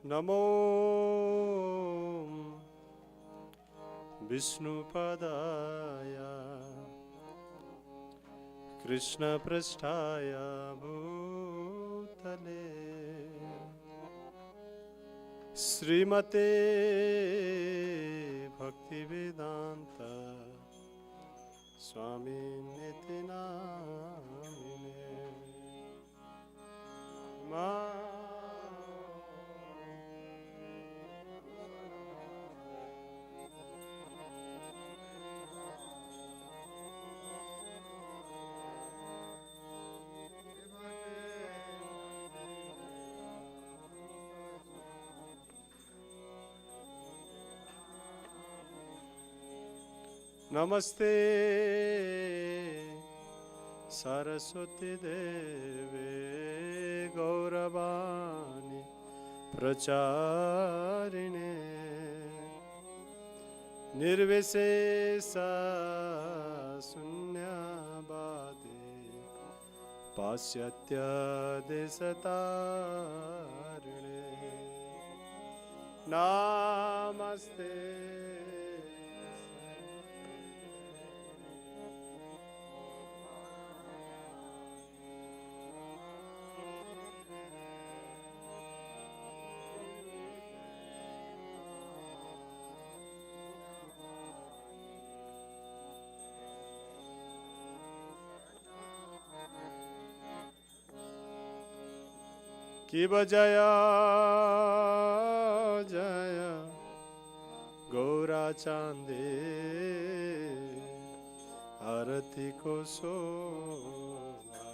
नमो विष्णुपदाय कृष्णपृष्ठाय भूतले श्रीमते भक्तिवेदांत स्वामिनिति नामिने नमस्ते सरस्वती देवे गौरवाणी प्रचारिणे निर्विशेष शून्यवादी पाश्चात्य देशतारिणे नमस्ते कि जय जय गौरा चांदे आरती को शोभा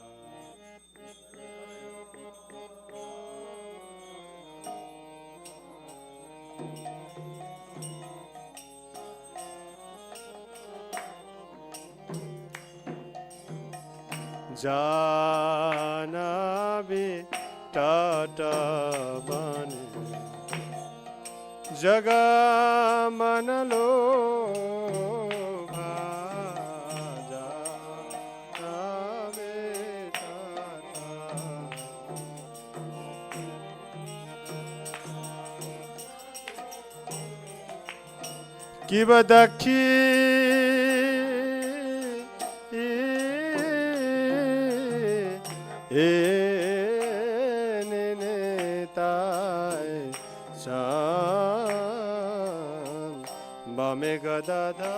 जानवी टाटा बने जगमन लोभा जानवे टाटा कि बदखी Bame gadada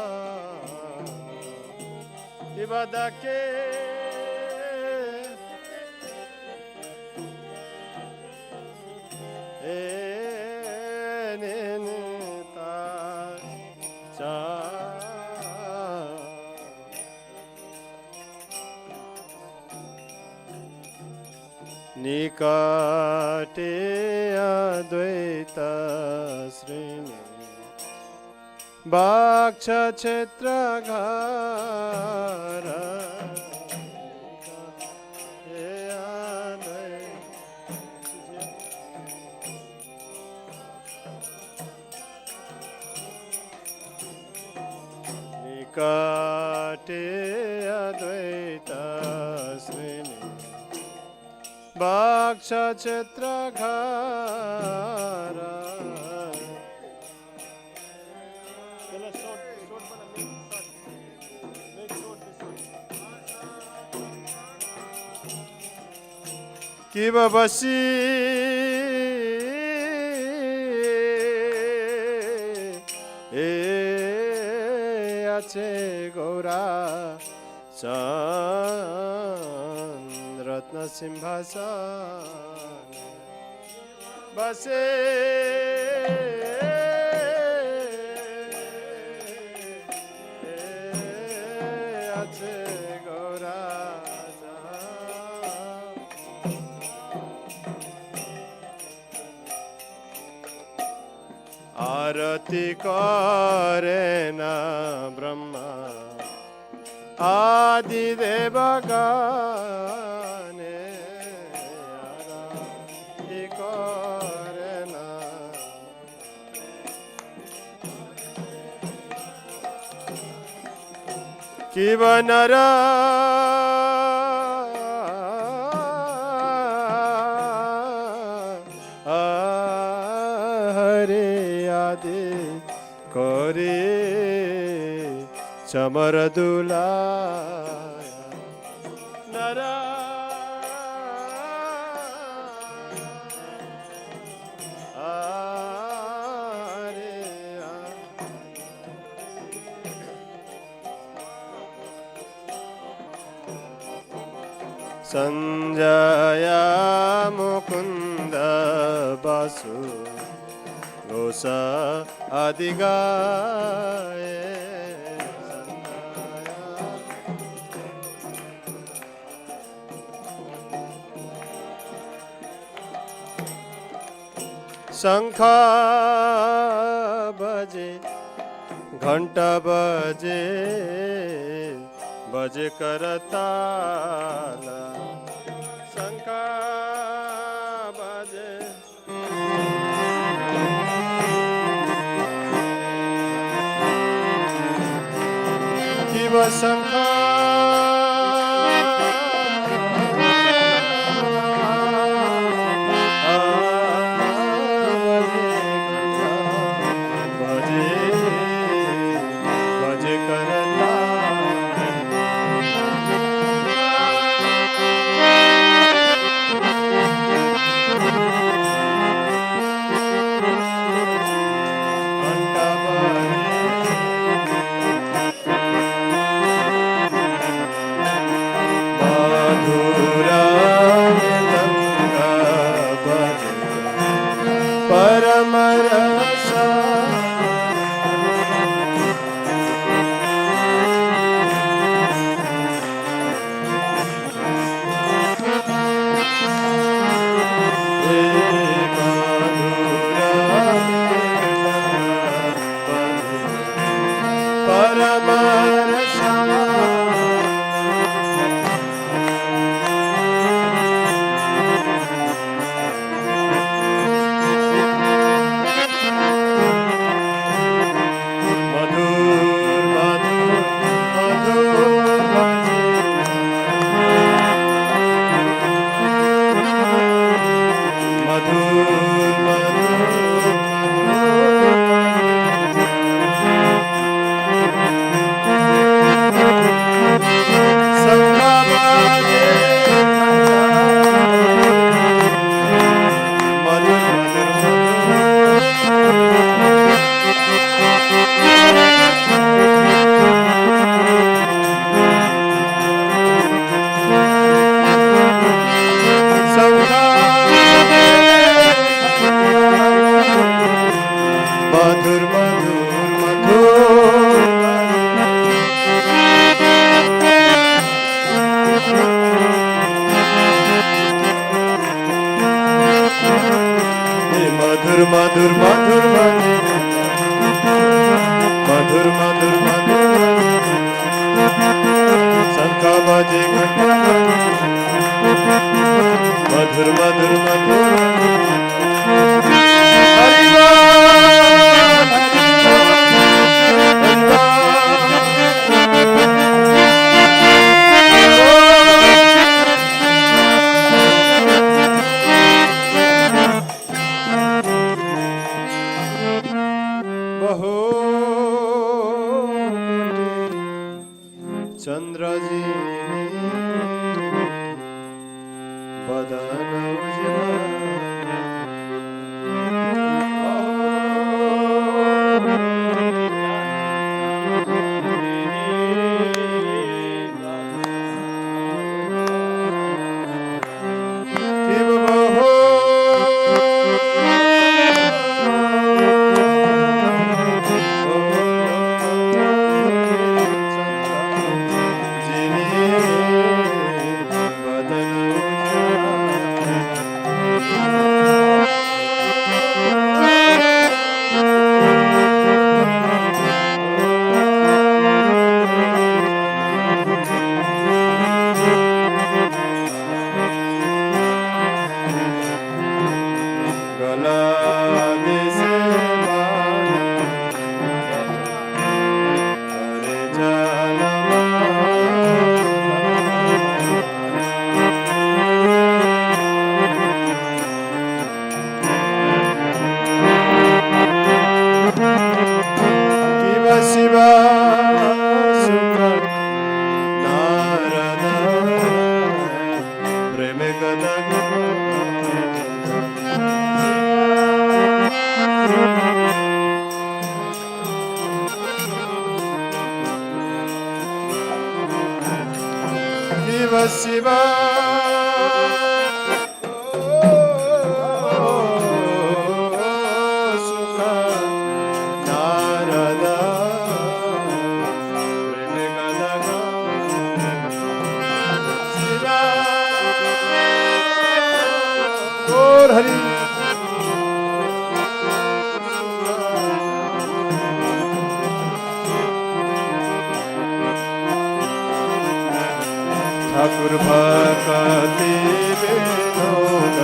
ibadake enenita cha nikate advaita srini Bhaksha Kshetra Ghara Nikate Advaita Srini Bhaksha Kshetra Ghara कि बसी आछे गौरा चांद रत्न सिंहासन बसे आछे गौरा आरती करे ना ब्रह्मा आदि देव गाने आरती करे ना कि बनरा चमर दुलाया नरा संजया मुकुंद बासु गोसा आदि गाए शंखा बजे घंटा बजे बजे करताला शंखा बजे शिव शंखा मधुर मधुर मधुर मधुर मधुर शंखा बजे घंटा मधुर मधुर मधुर हरि चंद्रजी बदन शिव शिव सुख नारद शिव गौर हरि ठाकुर भक्ति विनोद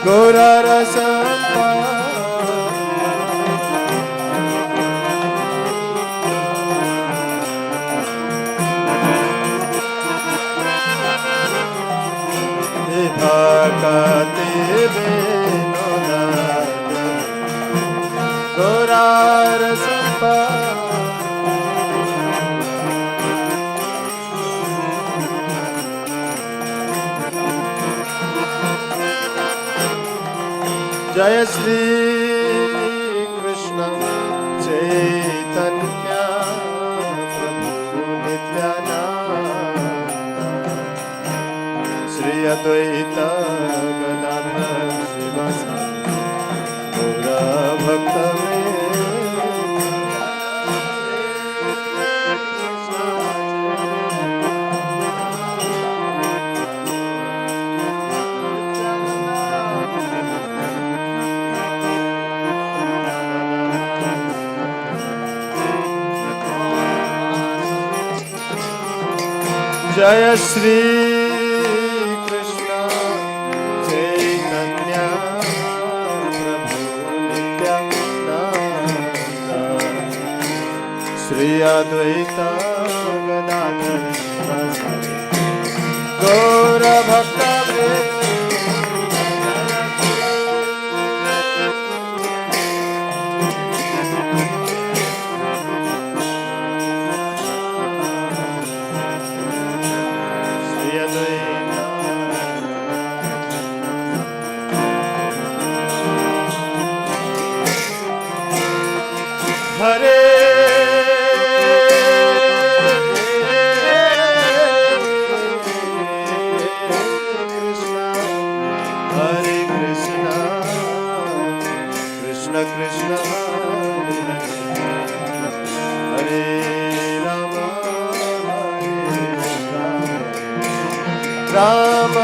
गौर रस भक्ति विनोद गौर रस जय श्री कृष्ण चैतन्य प्रभु नित्यानंद श्री अद्वैत गदाधर शिवासादि गौर भक्त जय श्री कृष्ण चैतन्य प्रभु नित्यानंद श्री अद्वैत गदाधर शिवासादि गौर भक्त हरे कृष्ण कृष्ण कृष्ण हरे Ram Ram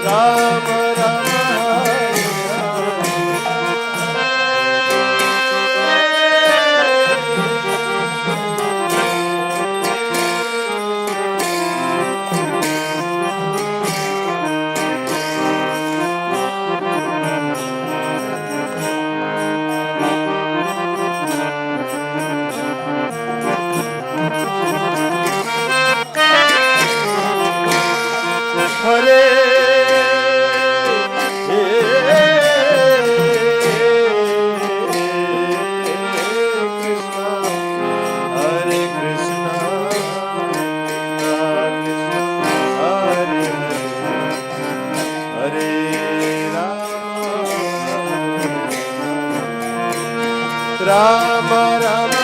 Ram Ram Ram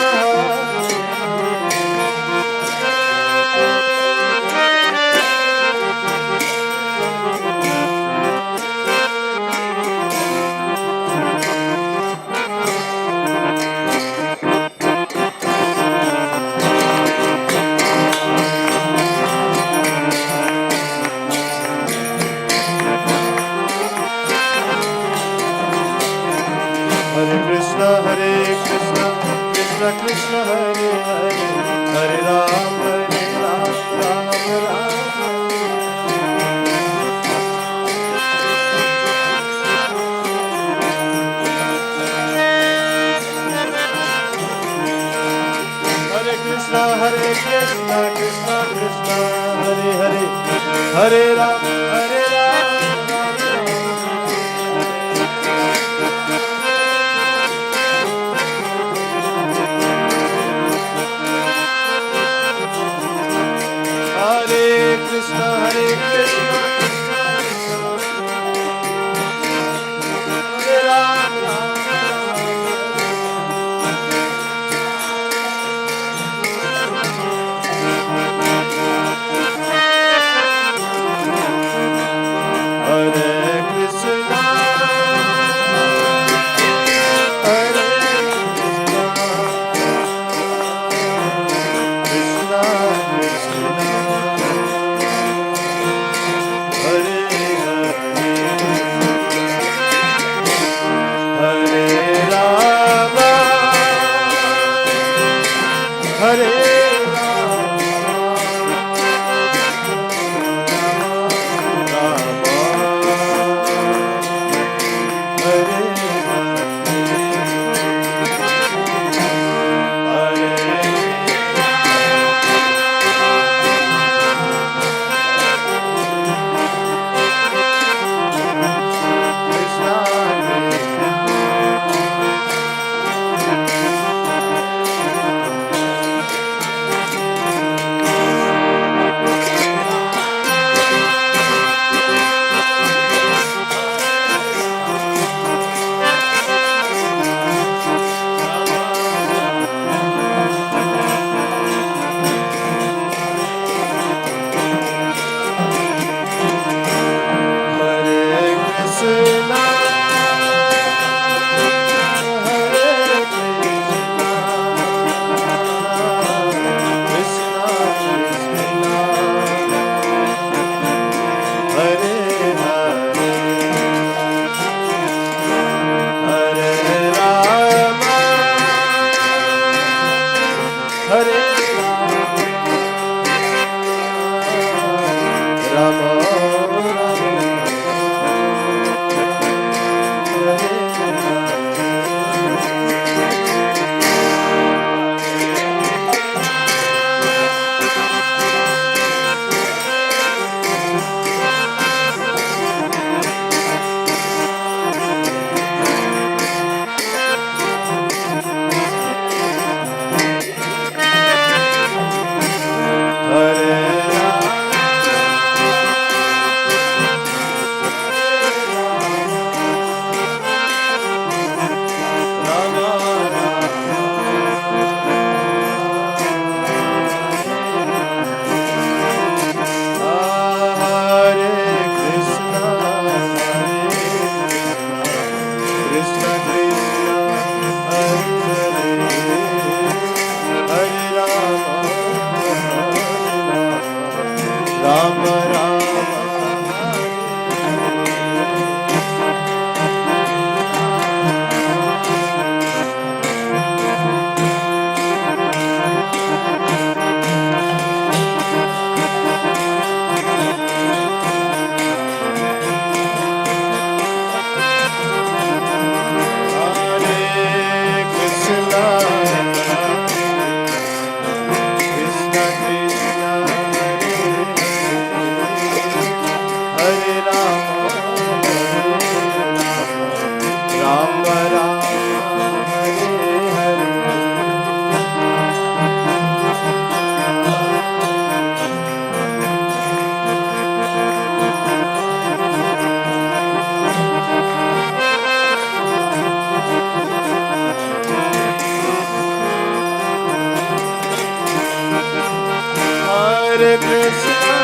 Hare Krishna Krishna, Krishna Krishna, Hare Hare, Hare Ram, Ram Ram. Krishna, Krishna Krishna, Hare Hare, Hare Ram, Ram Ram. Hare Krishna, Krishna Krishna, Hare Ram, Ram Hare Krishna, Krishna Krishna, Hare Rama, Hare Rama, Rama Rama, Hare Krishna,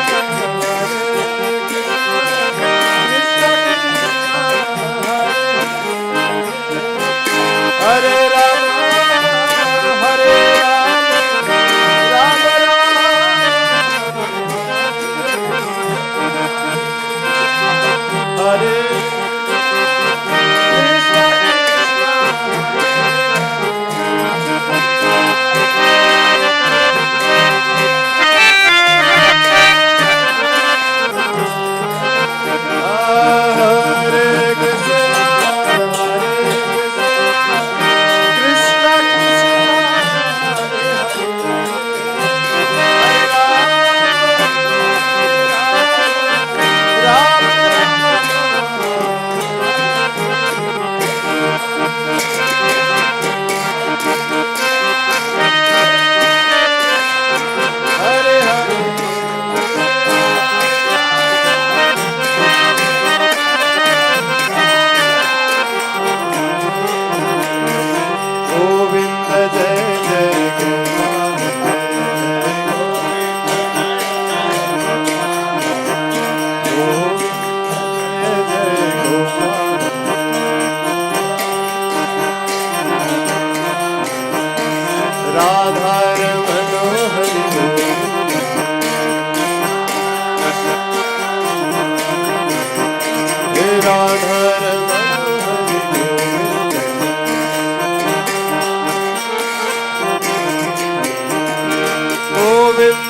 Krishna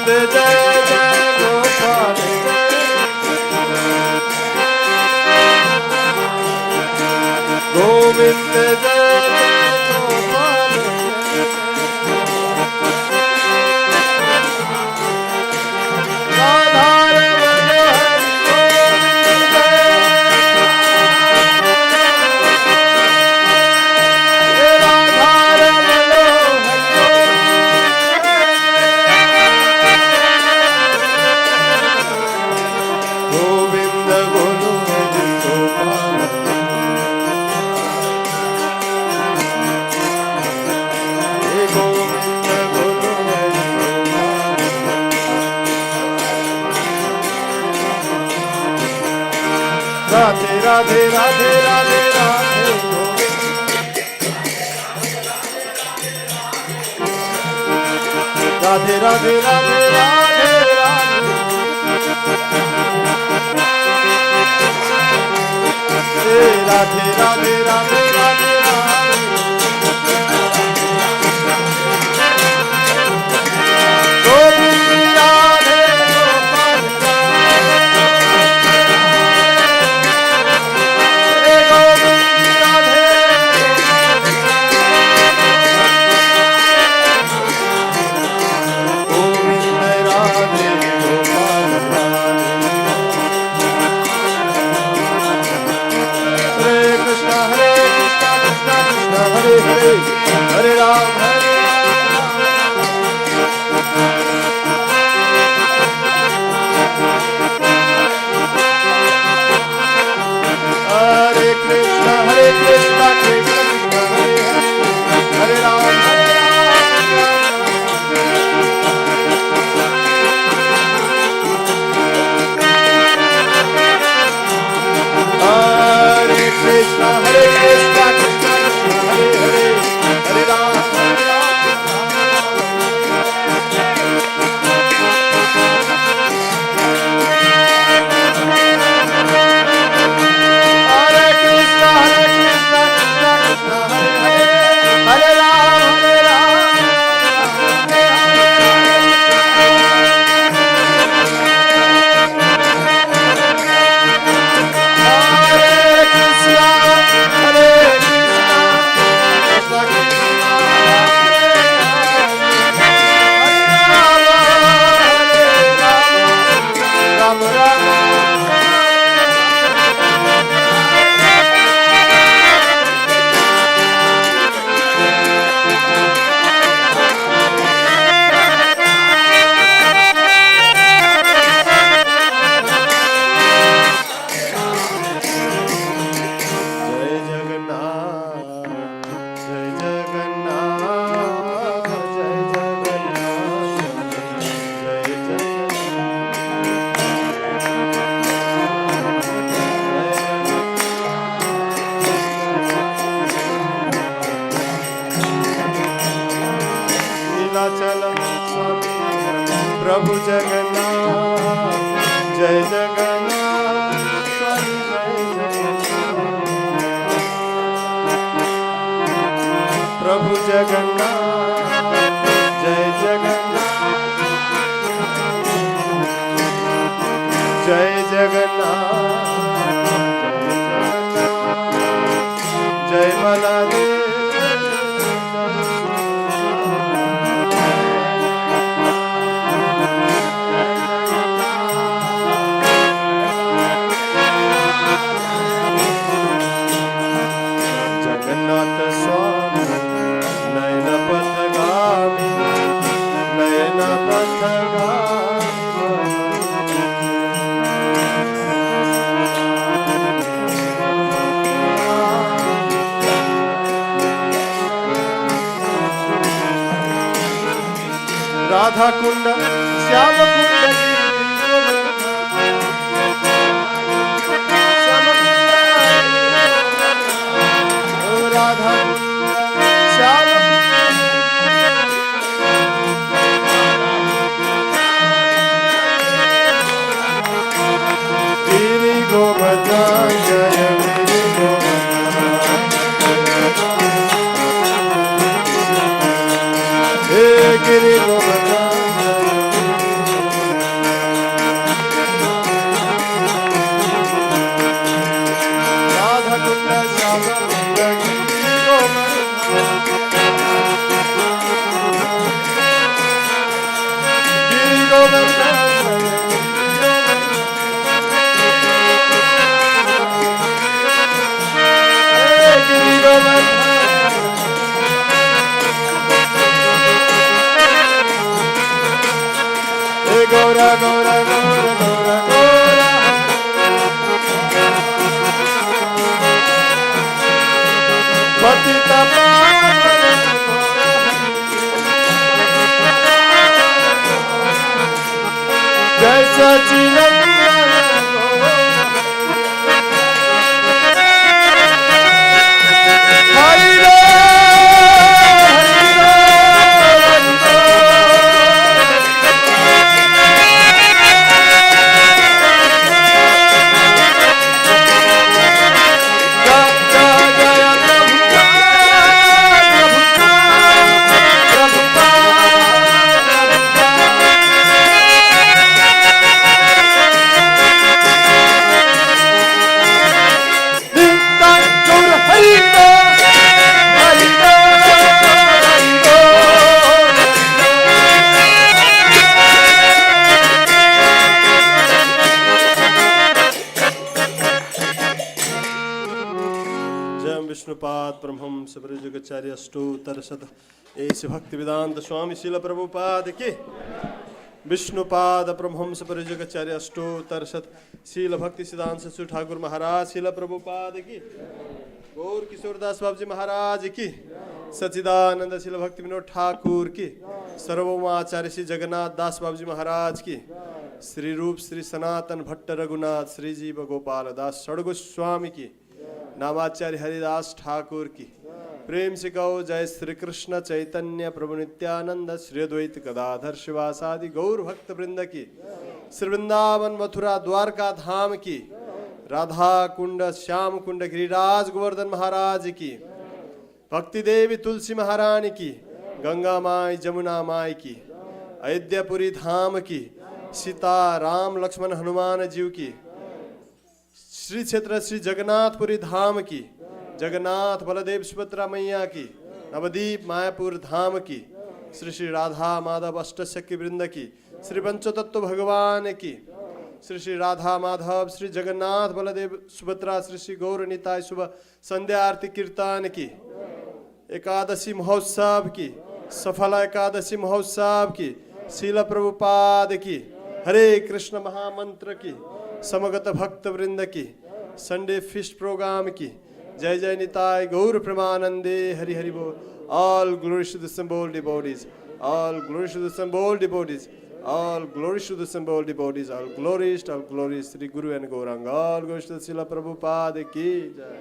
Govind जय जय गोपाल गोविंद जय जय Gopal Radha Radhe Radhe Radhe Radhe Radhe Radhe Radhe Radhe Radhe Radhe Radhe Radhe Radhe Govind Radhe Hare Hare, Hare Ram, Hare Hare Krishna, Hare Krishna, Krishna Krishna, Hare Hare, Hare Ram, Hare Hare Krishna, Hare Krishna, Krishna Krishna, Hare Hare, Hare Ram, Hare Ram. Hare Krishna, Hare Krishna, Krishna Krishna, Hare Hare, Hare Ram, Hare Ram. प्रभु जगन्नाथ जय जगन्नाथ स्वामी जय जगन्नाथ प्रभु जगन्नाथ जय जगन्नाथ जय जगन्नाथ जय बलदेव जगन्नाथ स्वामी नयन पथगामी नयन पथगामी राधा कुंड श्याम कुंड राधा श्याम गिरि गोवर्धन जय गिरि गोवर्धन हे Giri Govardhan Gaura Gaura Gaura Gaura Gaura Patita Jai Sachidananda Hari Vishnupad Paramhans ब्रजगचार्य अष्टोत्तर शत ऐसे भक्ति वेदांत स्वामी शिल प्रभुपाद की विष्णुपाद परमहंस ब्रजगचार्य अष्टोत्तर शत शील भक्ति सिद्धांत ससुर ठाकुर महाराज शिल प्रभुपाद की गौर किशोरदास बाबू जी महाराज की सच्चिदानंद शिल भक्ति विनोद ठाकुर की सर्वोमाचार्य श्री जगन्नाथ दास बाबू जी महाराज की श्री रूप श्री सनातन भट्ट रघुनाथ श्री जीव गोपाल दास षडगोस्वामी की नामाचार्य हरिदास ठाकुर की प्रेम से कहो जय श्री कृष्ण चैतन्य प्रभु नित्यानंद श्री अद्वैत गदाधर शिवासादि गौर भक्त वृंद की श्री वृंदावन मथुरा द्वारका धाम की राधा कुंड श्याम कुंड गिरिराज गोवर्धन महाराज की भक्ति देवी तुलसी महारानी की गंगा माई जमुना माई की अयोध्यापुरी धाम की सीता राम लक्ष्मण हनुमान जीव की श्री क्षेत्र श्री जगन्नाथपुरी धाम की जगन्नाथ बलदेव सुभद्रा मैया की नवदीप मायापुर धाम की श्री श्री राधा माधव अष्टसखी वृंद की श्री पंचतत्व भगवान की श्री श्री राधा माधव श्री जगन्नाथ बलदेव सुभद्रा श्री श्री गौर निताय शुभ संध्या आरती कीर्तन की एकादशी महोत्सव की सफल एकादशी महोत्सव की शील प्रभुपाद की हरे कृष्ण महामंत्र की समगत भक्त वृंद की संडे फिस्ट प्रोग्राम की जय जय निताय गौर प्रेमानंदे हरि हरि बोल all glories to the symbol devotees all glories to the symbol devotees all glories to the symbol devotees all glories Sri Guru and Gauranga all glories to Srila Prabhupada ki jai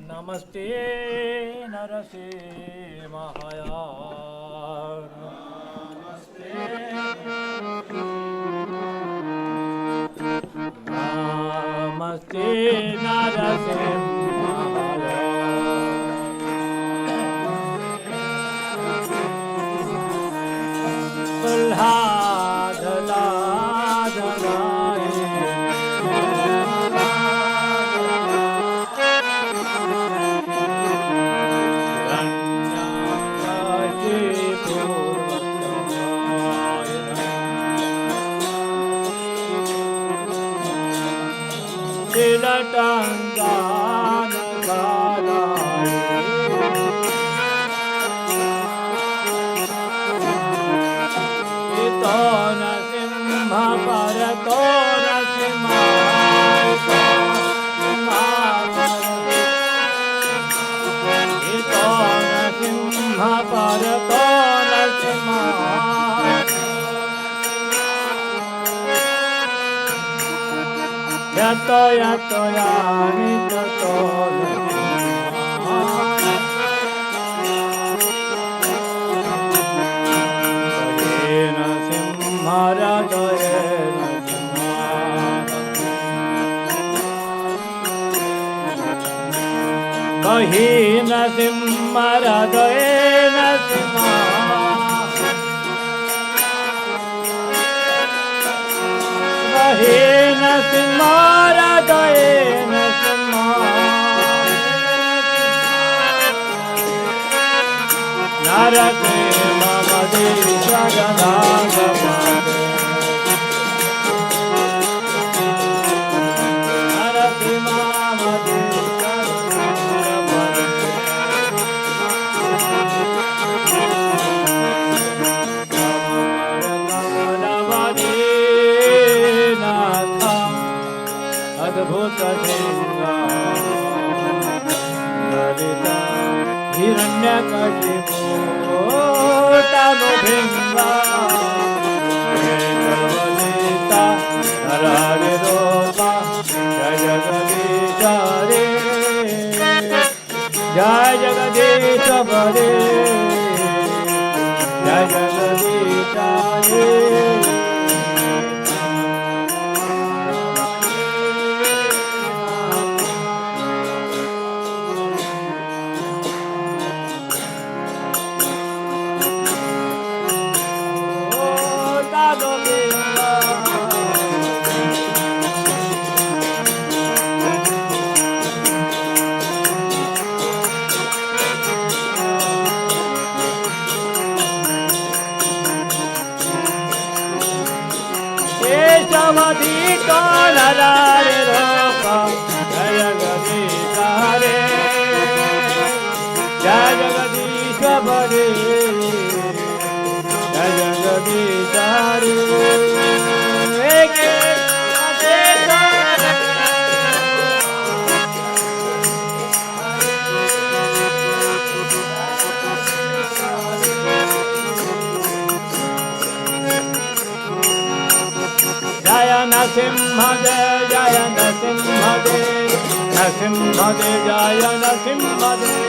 नमस्ते नरसे महाया नमस्ते नमस्ते Narse महाया yato yato yani yato dayena simhara dayena bahina simhara dayena bahina simhara dayena narate mama devi jagannatha Tanu Bhimba Jagadeesha Narare Ropa Jai Jagadeesha Hare Jai Jagadeesha Hare Jai Jagadeesha Hare Keshavadika Narare Ropa Jaya Jagadeesha Hare Jaya Jagadeesha Hare Jaya Jagadeesha Jaya Nasimha Dev, Jaya Nasimha Dev, Nasimha Dev, Jaya Nasimha Dev.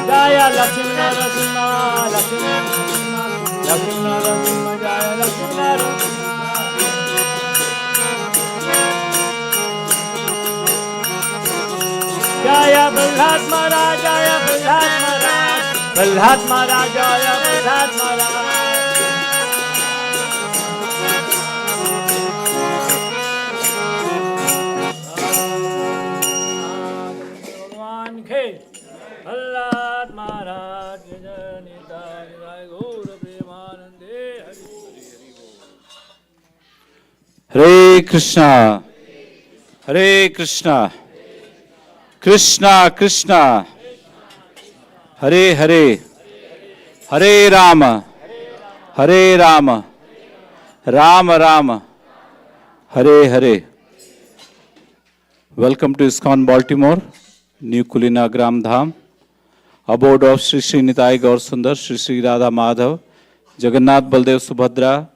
Jaya Lakshmi Narasimha, Lakshmi Narasimha, Lakshmi Narasimha, Jaya Lakshmi Narasimha. Jaya Prahlad Maharaj, Jaya Prahlad Maharaj, Prahlad Maharaj, Jaya Prahlad Maharaj. Bhagwan ke Prahlad Maharaj ki jai, Nitai Jai Gaur Premanande Hari. Hare Krishna, Hare Krishna, Krishna Krishna, Hare Hare, Hare Rama, Hare Rama, Rama Rama, Hare Hare. Welcome to ISKCON Baltimore, New Kulina Gram Dham, aboard of Sri Sri Nitai Gaur Sundar, Sri Sri Radha Madhav, Jagannath Baldev Subhadra,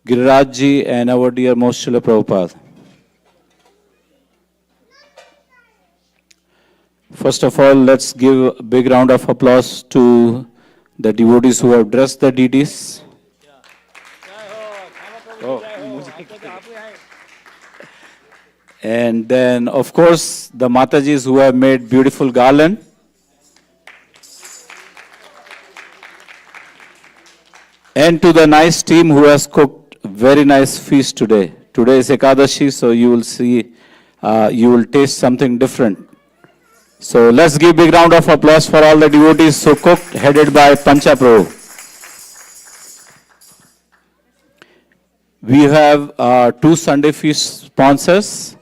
Giriraj Ji and our dear most Srila Prabhupada. First of all, let's give a big round of applause to the devotees who have dressed the deities. And then, of course, the Matajis who have made beautiful garland. And to the nice team who has cooked very nice feast today. Today is Ekadashi, so you will see, you will taste something different. So let's give big round of applause for all the devotees who cooked, headed by Pancha Prabhu. We have two Sunday feast sponsors.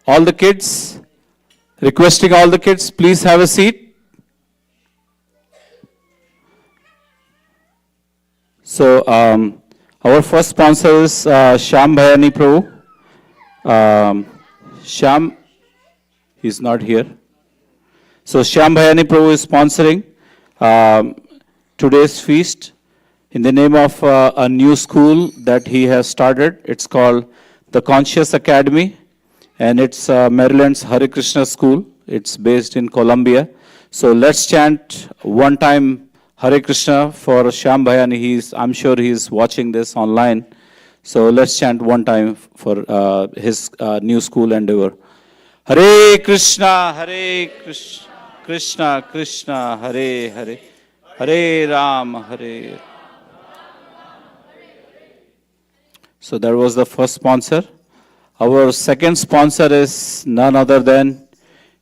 All the kids, requesting all the kids, please have a seat. So our first sponsor is Shyam Bhayani Prabhu. Shyam, he's not here. So Shyam Bhayani Prabhu is sponsoring today's feast in the name of a new school that he has started. It's called the Conscious Academy, and it's Maryland's Hare Krishna School. It's based in Columbia. So let's chant one time Hare Krishna for Shyam Bhayani. I'm sure he's watching this online. So let's chant one time for his new school endeavor. Hare Krishna, Krishna Krishna, Hare Hare, Hare Ram, Hare. So that was the first sponsor. Our second sponsor is none other than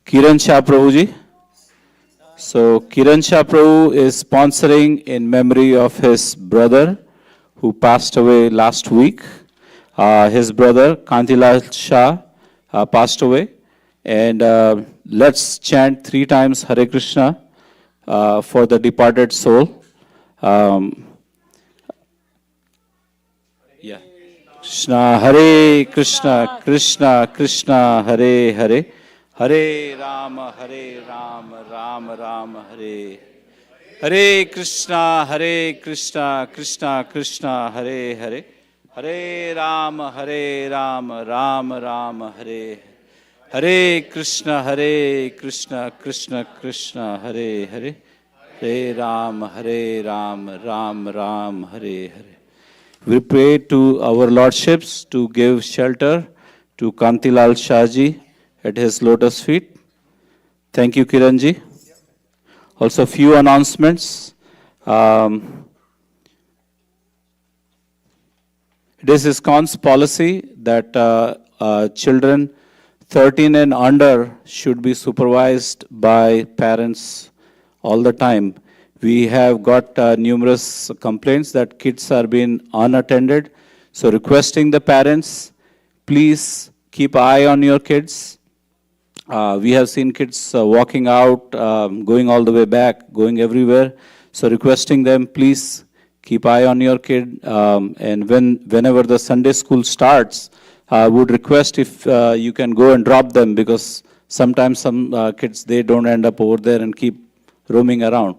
Kiran Shah Prabhu ji. So Kiran Shah Prabhu is sponsoring in memory of his brother who passed away last week. His brother Kantilal Shah passed away. And let's chant 3 times Hare Krishna for the departed soul. Yeah. Krishna Hare Krishna, Krishna Krishna Hare Hare, Hare Rama, Rama Rama Hare. Hare Krishna, Krishna Krishna Hare Hare, Hare Rama, Rama Rama Hare. Hare Krishna, Krishna Krishna Hare Hare, Hare Rama, Rama Rama Hare Hare. We pray to our lordships to give shelter to Kantilal Shahji at his lotus feet. Thank you, Kiranji. Also, few announcements. It is ISKCON's policy that children 13 and under should be supervised by parents all the time. We have got numerous complaints that kids are being unattended. So requesting the parents, please keep an eye on your kids. We have seen kids walking out, going all the way back, going everywhere. So requesting them, please keep eye on your kid. And whenever the Sunday school starts, I would request if you can go and drop them, because sometimes some kids, they don't end up over there and keep roaming around.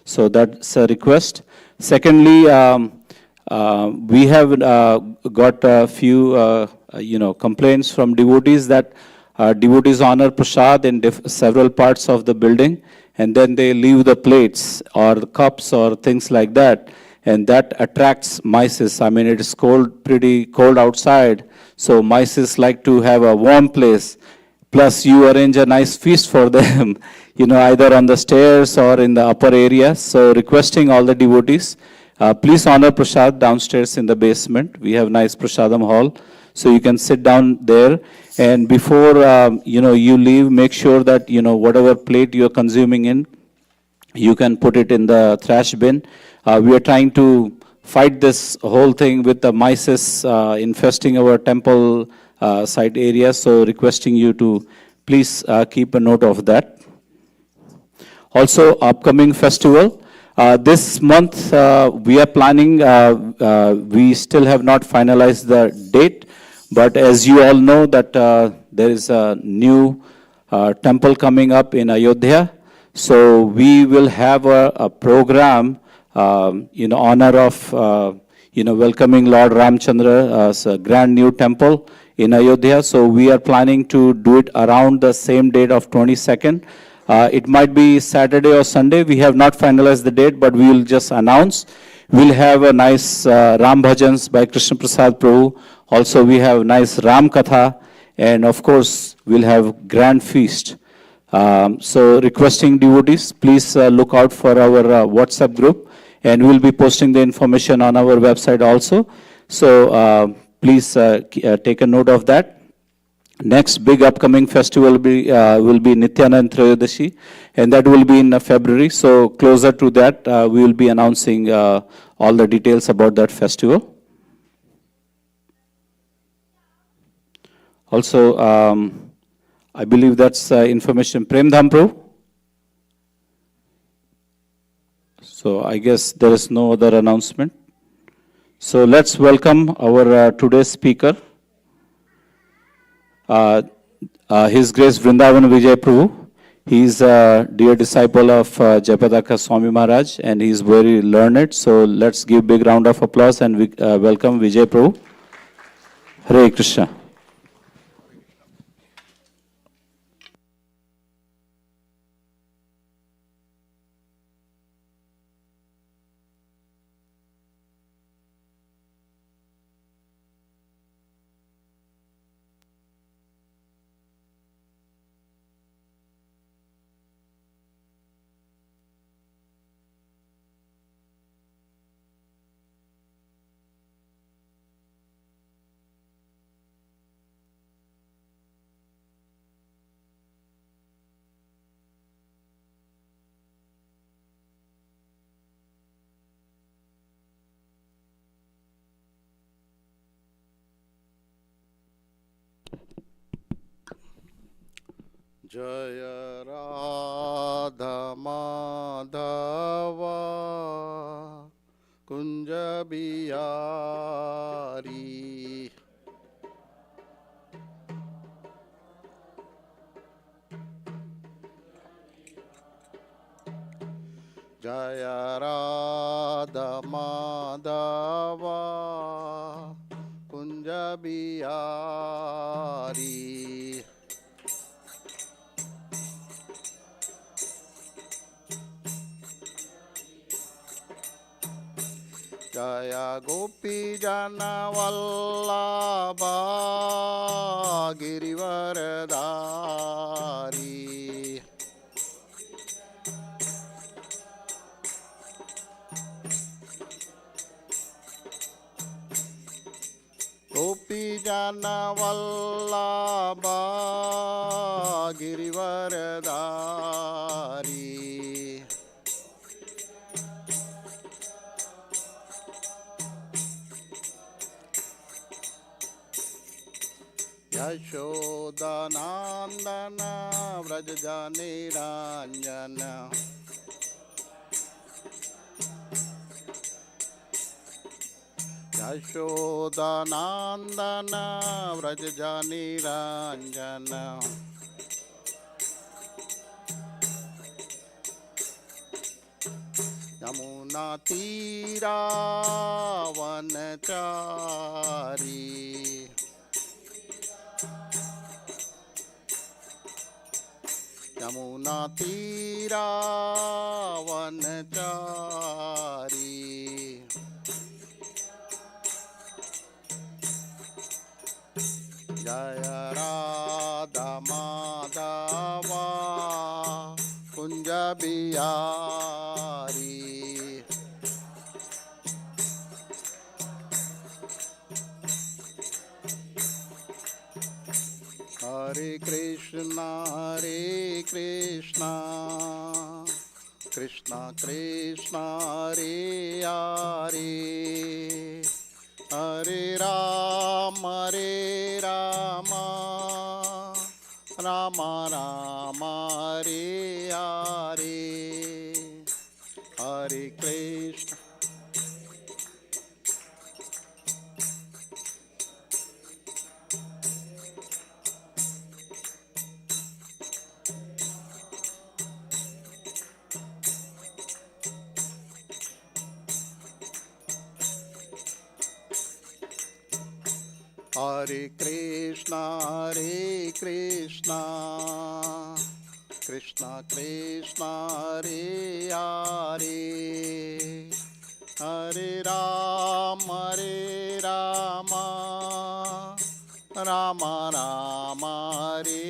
So that's a request. Secondly, we have got a few, complaints from devotees that devotees honor prasad in several parts of the building, and then they leave the plates or the cups or things like that, and that attracts mice. I mean, it is pretty cold outside, so mice like to have a warm place. Plus, you arrange a nice feast for them, either on the stairs or in the upper area. So requesting all the devotees, please honor prasad downstairs in the basement. We have nice prasadam hall, so you can sit down there. And before, you leave, make sure that, whatever plate you're consuming in, you can put it in the trash bin. We are trying to fight this whole thing with the mice infesting our temple site area. So requesting you to please keep a note of that. Also, upcoming festival. This month, we are planning, we still have not finalized the date, but as you all know that there is a new temple coming up in Ayodhya. So we will have a program in honor of, welcoming Lord Ramchandra as a grand new temple in Ayodhya. So we are planning to do it around the same date of 22nd. It might be Saturday or Sunday. We have not finalized the date, but we will just announce. We'll have a nice Ram Bhajans by Krishna Prasad Prabhu. Also, we have nice Ram Katha. And of course, we'll have grand feast. So requesting devotees, please look out for our WhatsApp group. And we'll be posting the information on our website also. So please take a note of that. Next big upcoming festival will be Nityanand Trayodasi, and that will be in February. So closer to that, we will be announcing all the details about that festival. Also, I believe that's information. Prem Dham Prabhu. So I guess there is no other announcement. So let's welcome our today's speaker. His Grace Vrindavan Vijay Prabhu. He is a dear disciple of Jayapadaka Swami Maharaj, and he is very learned. So let's give big round of applause and welcome Vijay Prabhu. Hare Krishna. Jaya Radha Madhava Kunja Bihari जय राधा माधवा कुंज बिहारी जय गोपी जन वल्लभा गिरिवरधारी गोपी जन वल्लभा गिरिवरधारी यशोदानंदन व्रज निरंजन यशोदानंदन व्रज निरंजन यमुना तीरा वनचारी यमुना तीरा वनचारी जय राधा माधवा कुंज बिहारी हरे कृष्णा कृष्णा कृष्णा हरे हरे हरे राम राम राम हरे हरे हरे कृष्ण हरे कृष्णा कृष्णा कृष्णा हरे हरे हरे राम राम राम हरे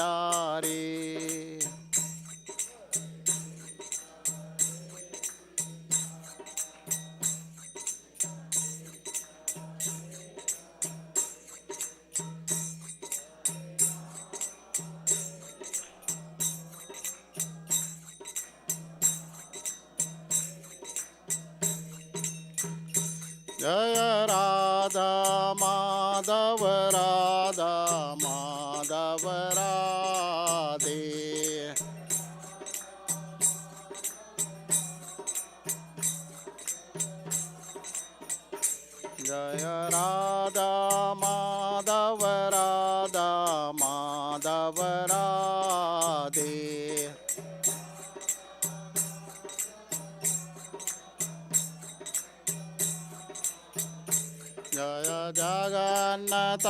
हरे जय राधा माधव राधे जय राधा माधव राधे जय जगन्नाथ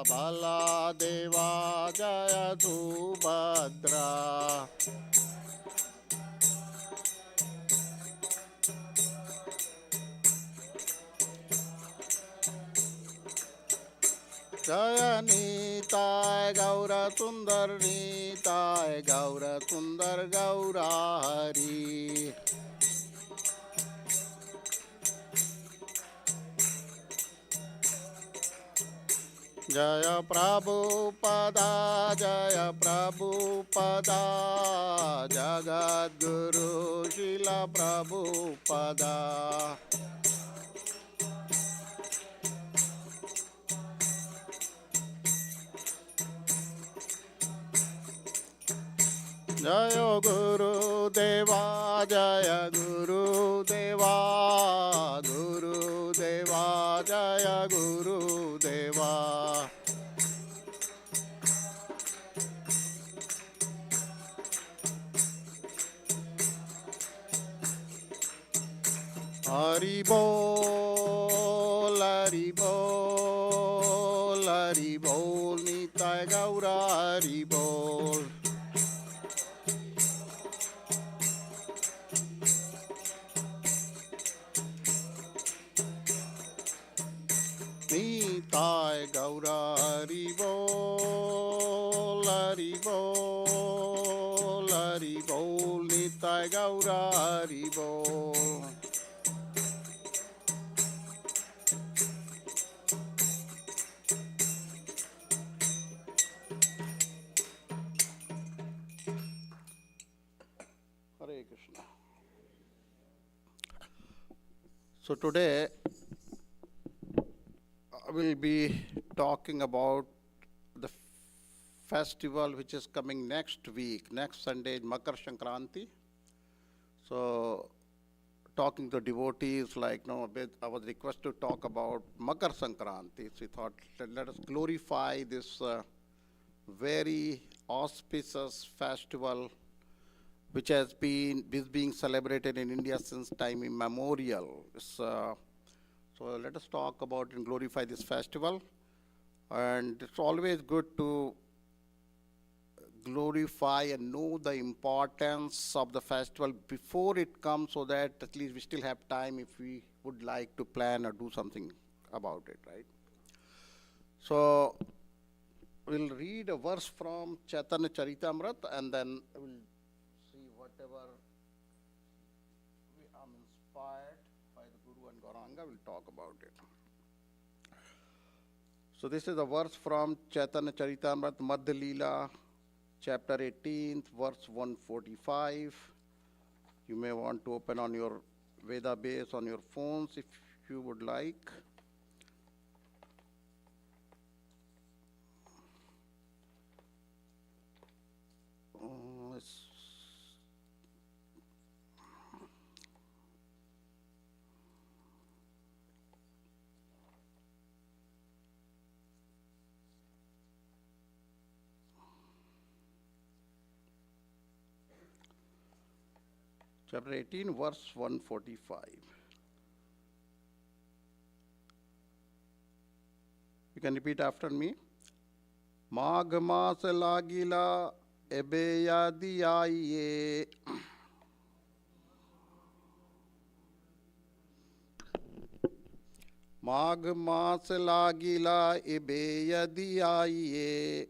बलदेवा जय सुभद्रा जय नीताय गौर सुंदर नीताय गौर सुंदर गौरा हरि जय प्रभुपदा जगद्गुरु शिल प्रभुपदा जय गुरुदेवा जय गुरुदेवा जय गुरुदेवा bol, Hari bol, Hari bol, Nitai Gaura Hari bol. Nitai Gaura Hari bol, Hari bol, Hari bol, Nitai Gaura Hari bol. Hare Krishna. So today I will be talking about the festival which is coming next week, next Sunday, Makar Sankranti. So talking to devotees, like, no, I was requested to talk about Makar Sankranti. So we thought, let us glorify this very auspicious festival which is being celebrated in India since time immemorial. So let us talk about and glorify this festival. And it's always good to glorify and know the importance of the festival before it comes, so that at least we still have time if we would like to plan or do something about it, right? So we'll read a verse from Chaitanya Charitamrita, and then we'll see whatever we are inspired by the Guru and Gauranga, we'll talk about it. So this is a verse from Chaitanya Charitamrita, Madhya Leela, chapter 18, verse 145. You may want to open on your Veda base on your phones if you would like. Chapter 18, verse 145. You can repeat after me. Magh maas lagila ebe yadi aiye. Magh maas lagila ebe yadi aiye.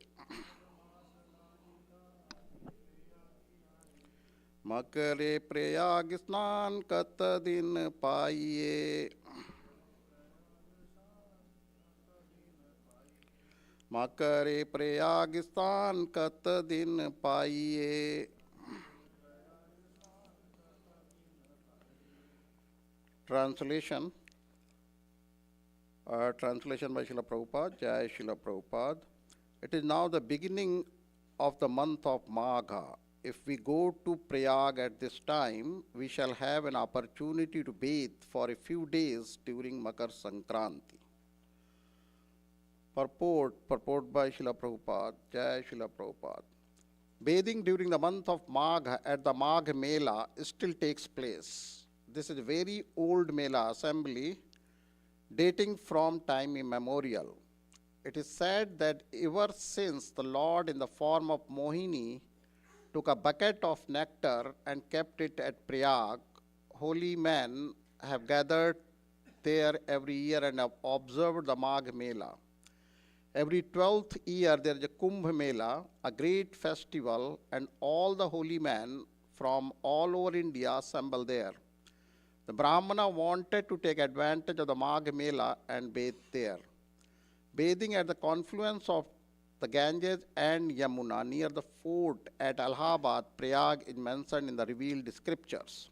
मकरे Prayag स्नान कत दिन पाइये. मकरे प्रयाग स्नान कत दिन पाइये. Translation. Translation by Srila Prabhupada. Jai Srila Prabhupada. It is now the beginning of the month of Magha. If we go to Prayag at this time, we shall have an opportunity to bathe for a few days during Makar Sankranti. Purport by Srila Prabhupada, Jai Srila Prabhupada. Bathing during the month of Magh at the Magh Mela still takes place. This is a very old Mela assembly dating from time immemorial. It is said that ever since the Lord in the form of Mohini took a bucket of nectar and kept it at Prayag, holy men have gathered there every year and have observed the Magh Mela. Every 12th year there is a Kumbh Mela, a great festival, and all the holy men from all over India assemble there. The Brahmana wanted to take advantage of the Magh Mela and bathe there. Bathing at the confluence of the Ganges and Yamuna near the fort at Allahabad, Prayag is mentioned in the revealed scriptures.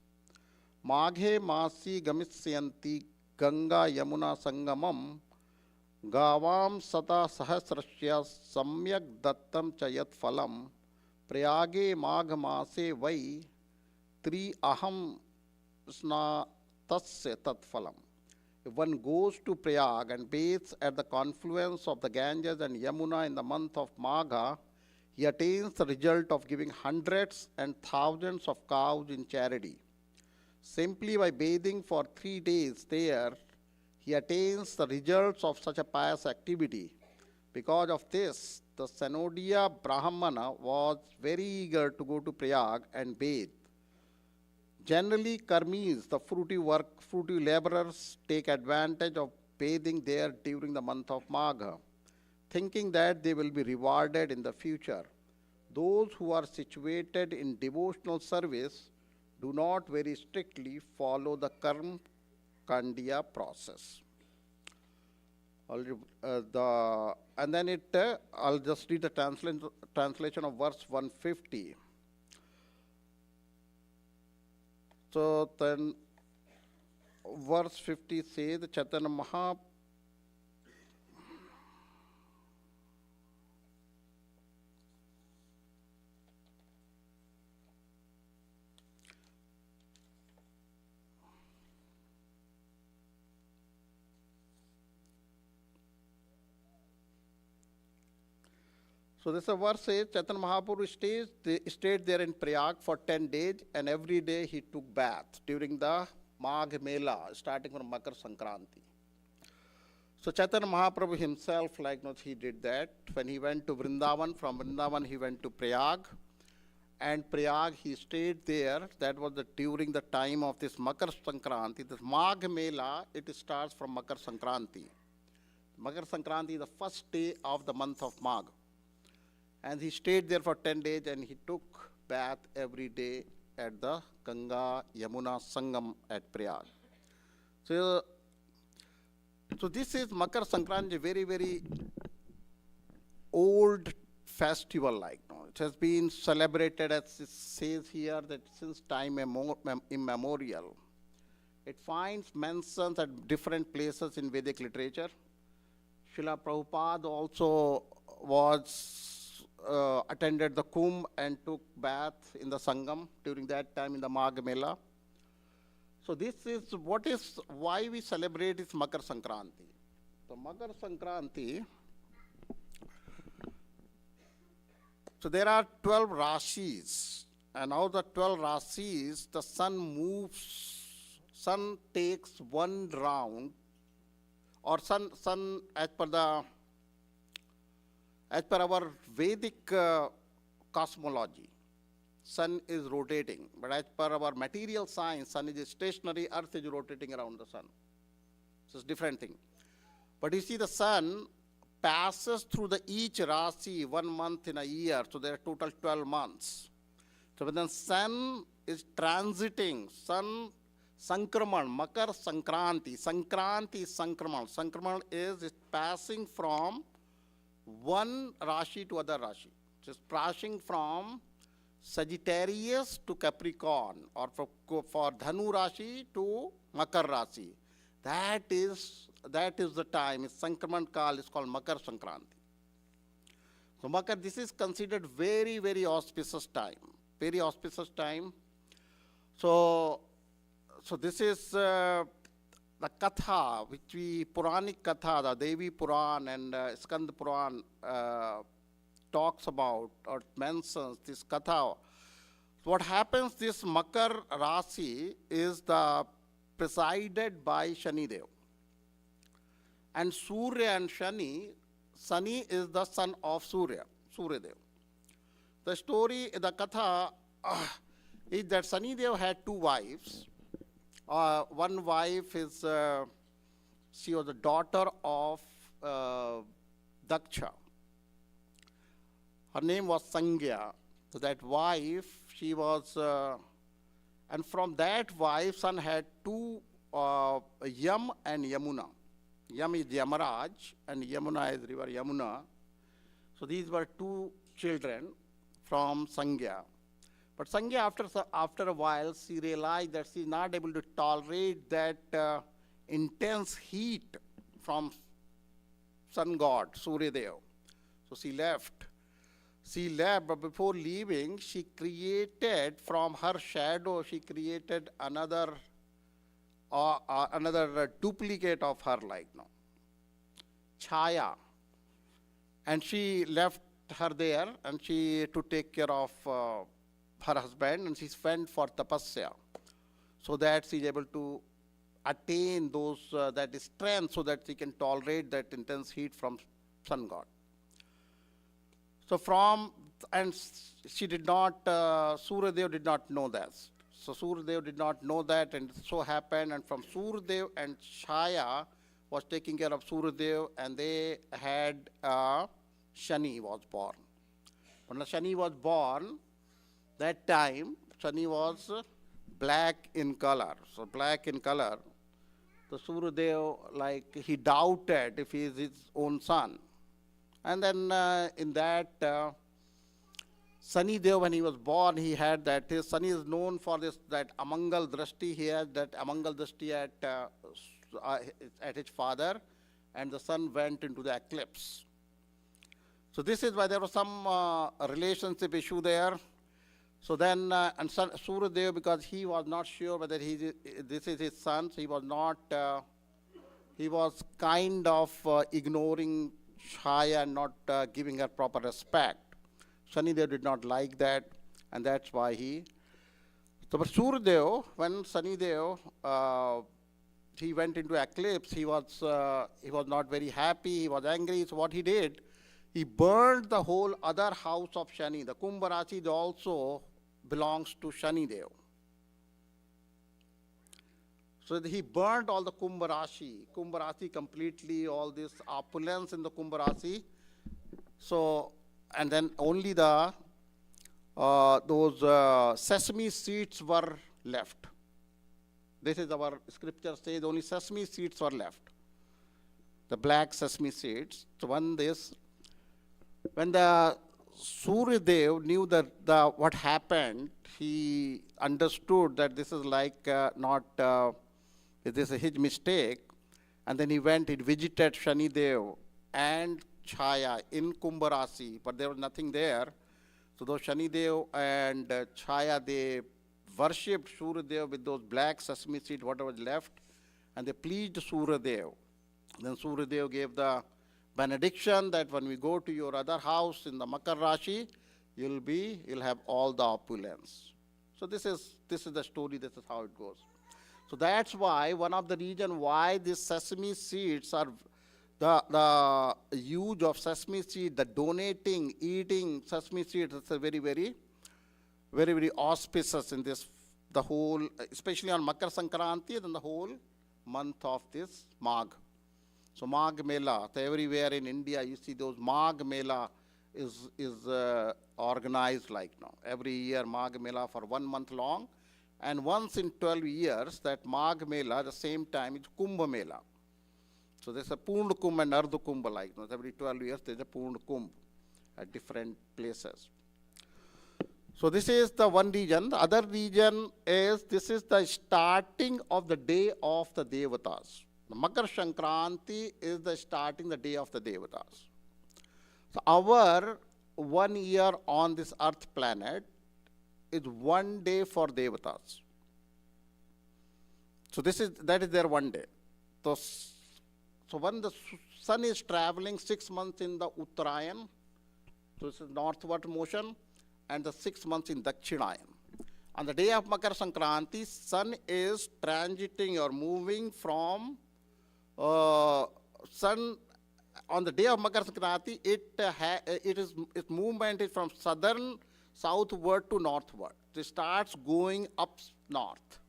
Maghe masi gamisyanti Ganga Yamuna Sangamam Gavam Sata Sahasrasya Samyak Dattam Chayat Phalam Prayage Magh Mase Vai Tri Aham Sna Tasya Tat Phalam. If one goes to Prayag and bathes at the confluence of the Ganges and Yamuna in the month of Magha, he attains the result of giving hundreds and thousands of cows in charity. Simply by bathing for 3 days there, he attains the results of such a pious activity. Because of this, the Sanodia Brahmana was very eager to go to Prayag and bathe. Generally, karmis, the fruity laborers, take advantage of bathing there during the month of Magha, thinking that they will be rewarded in the future. Those who are situated in devotional service do not very strictly follow the karma kandiya process. And then I'll just read the translation of verse 150. So then, verse 50 says, Chaitanya Maha. So this verse says, Chaitanya Mahaprabhu stayed there in Prayag for 10 days, and every day he took bath during the Magh Mela, starting from Makar Sankranti. So Chaitanya Mahaprabhu himself, he did that. When he went to Vrindavan, from Vrindavan he went to Prayag, and Prayag he stayed there. That was during the time of this Makar Sankranti. This Magh Mela, it starts from Makar Sankranti. Makar Sankranti is the first day of the month of Magh. And he stayed there for 10 days and he took bath every day at the Ganga Yamuna Sangam at Prayag. So this is Makar Sankranti, very, very old festival It has been celebrated, as it says here, that since time immemorial. It finds mentions at different places in Vedic literature. Srila Prabhupada also attended the Kumbh and took bath in the Sangam during that time in the Magh Mela. So this is why we celebrate this Makar Sankranti. So Makar Sankranti, so there are 12 Rashis, and out of the 12 Rashis, the sun takes one round, or sun as per our Vedic cosmology, sun is rotating. But as per our material science, sun is stationary, earth is rotating around the sun. So it's a different thing. But you see, the sun passes through each Rashi 1 month in a year, so there are total 12 months. So when the sun is transiting, sun Sankraman, Makar Sankranti, Sankranti is Sankraman. Sankraman is passing from one Rashi to other Rashi. Just passing from Sagittarius to Capricorn, or for Dhanu Rashi to Makar Rashi. That is the time. It's Sankraman Kal is called Makar Sankranti. So Makar, this is considered very, very auspicious time. Very auspicious time. So this is the Katha, Puranic Katha, the Devi Puran and Skand Puran talks about or mentions this Katha. What happens, this Makar Rasi is presided by Shani Dev. And Surya and Shani is the son of Surya Dev. The story, the Katha is that Shani Dev had 2 wives. One wife is, she was the daughter of Daksha. Her name was Sangya. So that wife, she was, and from that wife, son had 2, Yam and Yamuna. Yam is Yamaraj and Yamuna is river Yamuna. So these were 2 children from Sangya. But Sangya, after a while, she realized that she is not able to tolerate that intense heat from sun god, Surya Dev. So she left. But before leaving, she created from her shadow, she created another duplicate of her, Chaya. And she left her there, and she to take care of her husband, and she went for tapasya. so that she is able to attain those that strength so that she can tolerate that intense heat from sun god. So she did not, Suryadev did not know that. So Suryadev did not know that, and it so happened, and from Suryadev and Chaya was taking care of Suryadev, and they had Shani was born. When Shani was born, that time Shani was black in color. So black in color. So Suryadev, like, he doubted if he is his own son. And then in that, Sunny Dev, when he was born, he had that. His Sunny is known for this, that Amangal Drashti. He had that Amangal Drashti at his father, and the sun went into the eclipse. So this is why there was some relationship issue there. So then, and Suryadev, because he was not sure whether this is his son, so he was not, he was kind of ignoring Chaya and not giving her proper respect. Shanidev did not like that, and that's why he. So, but Suryadev, when Shanidev, he went into eclipse, he was not very happy, he was angry. So what he did, he burned the whole other house of Shani. The Kumbha Rashi also belongs to Shanidev. So he burned all the Kumbha Rashi completely, all this opulence in the Kumbha Rashi. So, and then only the those sesame seeds were left. This is our scripture says only sesame seeds were left. The black sesame seeds. So when the Suryadev knew that what happened, he understood that this is like not. This is his mistake, and then he visited Shanidev and Chaya in Kumbha Rashi, but there was nothing there. So those Shanidev and Chaya, they worshipped Suryadev with those black sesame seeds, whatever was left, and they pleased Suryadev. Then Suryadev gave the benediction that when we go to your other house in the Makar Rashi, you'll have all the opulence. So this is the story, this is how it goes. So that's why one of the reasons why these sesame seeds are the use of sesame seed, the donating, eating sesame seeds, it's a very, very, very, very auspicious in this, the whole, especially on Makar Sankranti and the whole month of this Magh. So Magh Mela, so everywhere in India you see those Magh Mela is organized like now. Every year Magh Mela for 1 month long. And once in 12 years, that Magh Mela, the same time, is Kumbh Mela. So there's a Purn Kumbh and Ardh Kumbh like that. Every 12 years, there's a Purn Kumbh at different places. So this is the one region. The other region is, this is the starting of the day of the Devatas. The Makar Sankranti is the starting the day of the Devatas. So our 1 year on this earth planet is 1 day for Devatas. So that is their 1 day. So when the sun is traveling 6 months in the Uttarayan, so this is northward motion, and the 6 months in Dakshinayan. On the day of Makar Sankranti, sun is transiting or moving from sun. On the day of Makar Sankranti, its movement is from southward to northward. It starts going up north.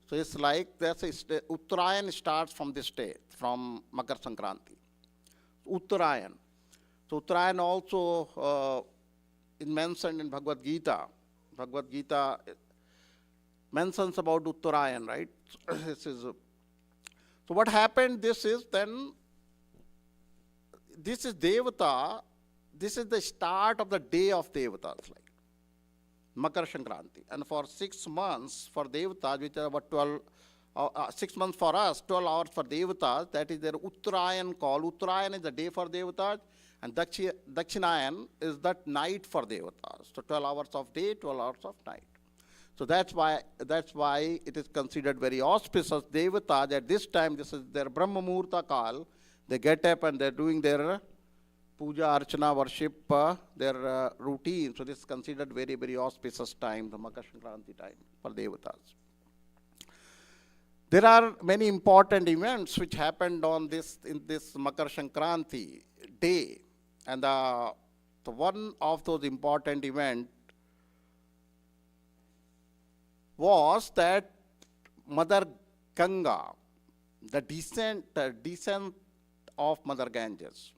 So it's like Uttarayan starts from this day, from Makar Sankranti. Uttarayan. So Uttarayan also is mentioned in Bhagavad Gita. Bhagavad Gita mentions about Uttarayan, right? So what happened, this is Devata, this is the start of the day of Devatas, like Makar Sankranti. And for 6 months for Devatas, which are about 12, 6 months for us, 12 hours for Devatas, that is their Uttarayan call. Uttarayan is the day for Devatas, and Dakshinayan is that night for Devatas. So 12 hours of day, 12 hours of night. So that's why it is considered very auspicious. Devatas, at this time, this is their Brahma Muhurta Kal. They get up and they're doing their puja, archana, worship, their routine. So this is considered very, very auspicious time, the Makar Sankranti time for Devatas. There are many important events which happened on this in this Makar Sankranti day, and the one of those important events was that Mother Ganga, the descent of Mother Ganges.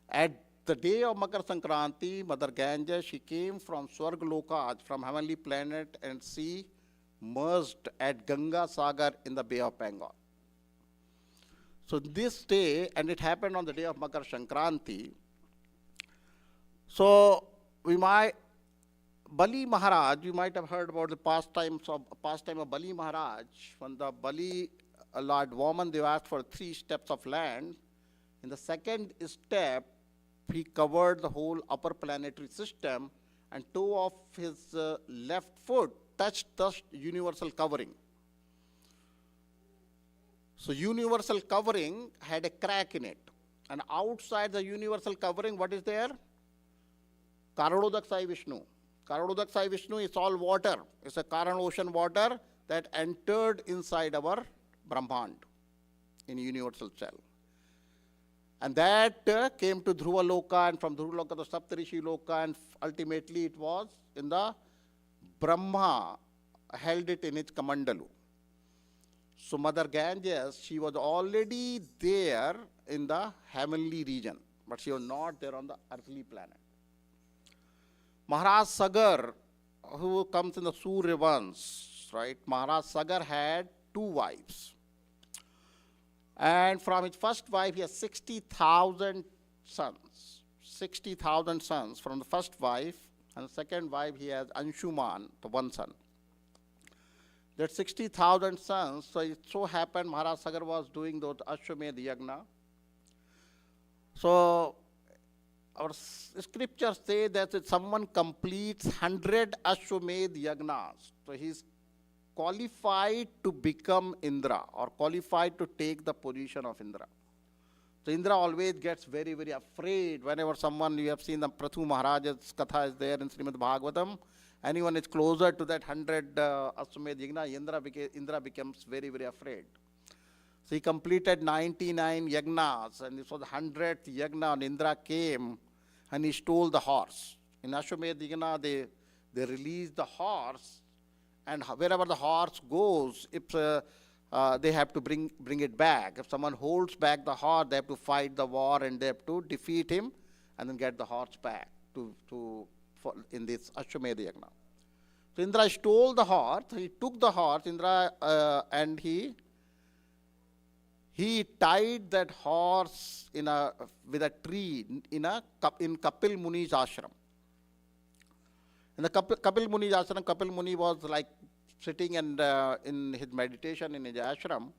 At the day of Makar Sankranti, Mother Ganges, she came from Swargaloka, from heavenly planet and sea, merged at Ganga Sagar in the Bay of Bengal. So this day, and it happened on the day of Makar Sankranti. So Bali Maharaj, you might have heard about the pastime of Bali Maharaj. When the Bali Lord Vaman asked for 3 steps of land, in the second step, he covered the whole upper planetary system, and toe of his left foot touched the universal covering. So universal covering had a crack in it. And outside the universal covering, what is there? Karododak Sai Vishnu. Karododak Sai Vishnu is all water. It's a Karan ocean water that entered inside our Brahmand in universal cell. And that came to Dhruva Loka, and from Dhruva Loka to Saptarishi Loka, and ultimately it was in the Brahma held it in its Kamandalu. So Mother Ganges, she was already there in the heavenly region, but she was not there on the earthly planet. Maharaj Sagar, who comes in the Surya Vansh, right? Maharaj Sagar had 2 wives. And from his first wife, he has 60,000 sons. 60,000 sons from the first wife, and the second wife, he has Anshuman, the 1 son. That 60,000 sons, so it so happened Maharaj Sagar was doing those Ashwamedh Yagna. So our scriptures say that if someone completes 100 Ashwamedh Yagnas, so he's qualified to become Indra, or qualified to take the position of Indra. So Indra always gets very, very afraid whenever someone, you have seen the Prathu Maharaj's Katha is there in Srimad Bhagavatam. Anyone is closer to that 100 Ashwamedh Yagna, Indra becomes very, very afraid. So he completed 99 Yagnas, and this was the 100th Yagna, and Indra came and he stole the horse. In Ashwamedh Yagna, they release the horse, and wherever the horse goes, if they have to bring it back. If someone holds back the horse, they have to fight the war, and they have to defeat him and then get the horse back in this Ashwamedh Yagna. So Indra stole the horse. He took the horse, Indra, and he tied that horse with a tree in Kapil Muni's ashram. In the Kapil Muni's ashram, Kapil Muni was like sitting and in his meditation in his ashram.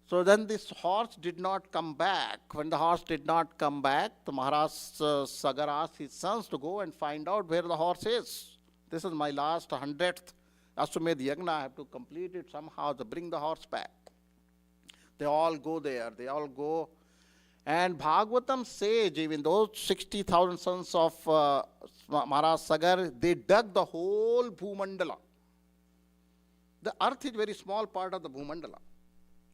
So then this horse did not come back. When the horse did not come back, the Maharaj Sagar asked his sons to go and find out where the horse is. This is my last 100th Ashwamedh Yagna. I have to complete it somehow to bring the horse back. They all go there. They all go. And Bhagavatam says, even those 60,000 sons of Maharaj Sagar, they dug the whole Bhumandala. The earth is a very small part of the Bhumandala.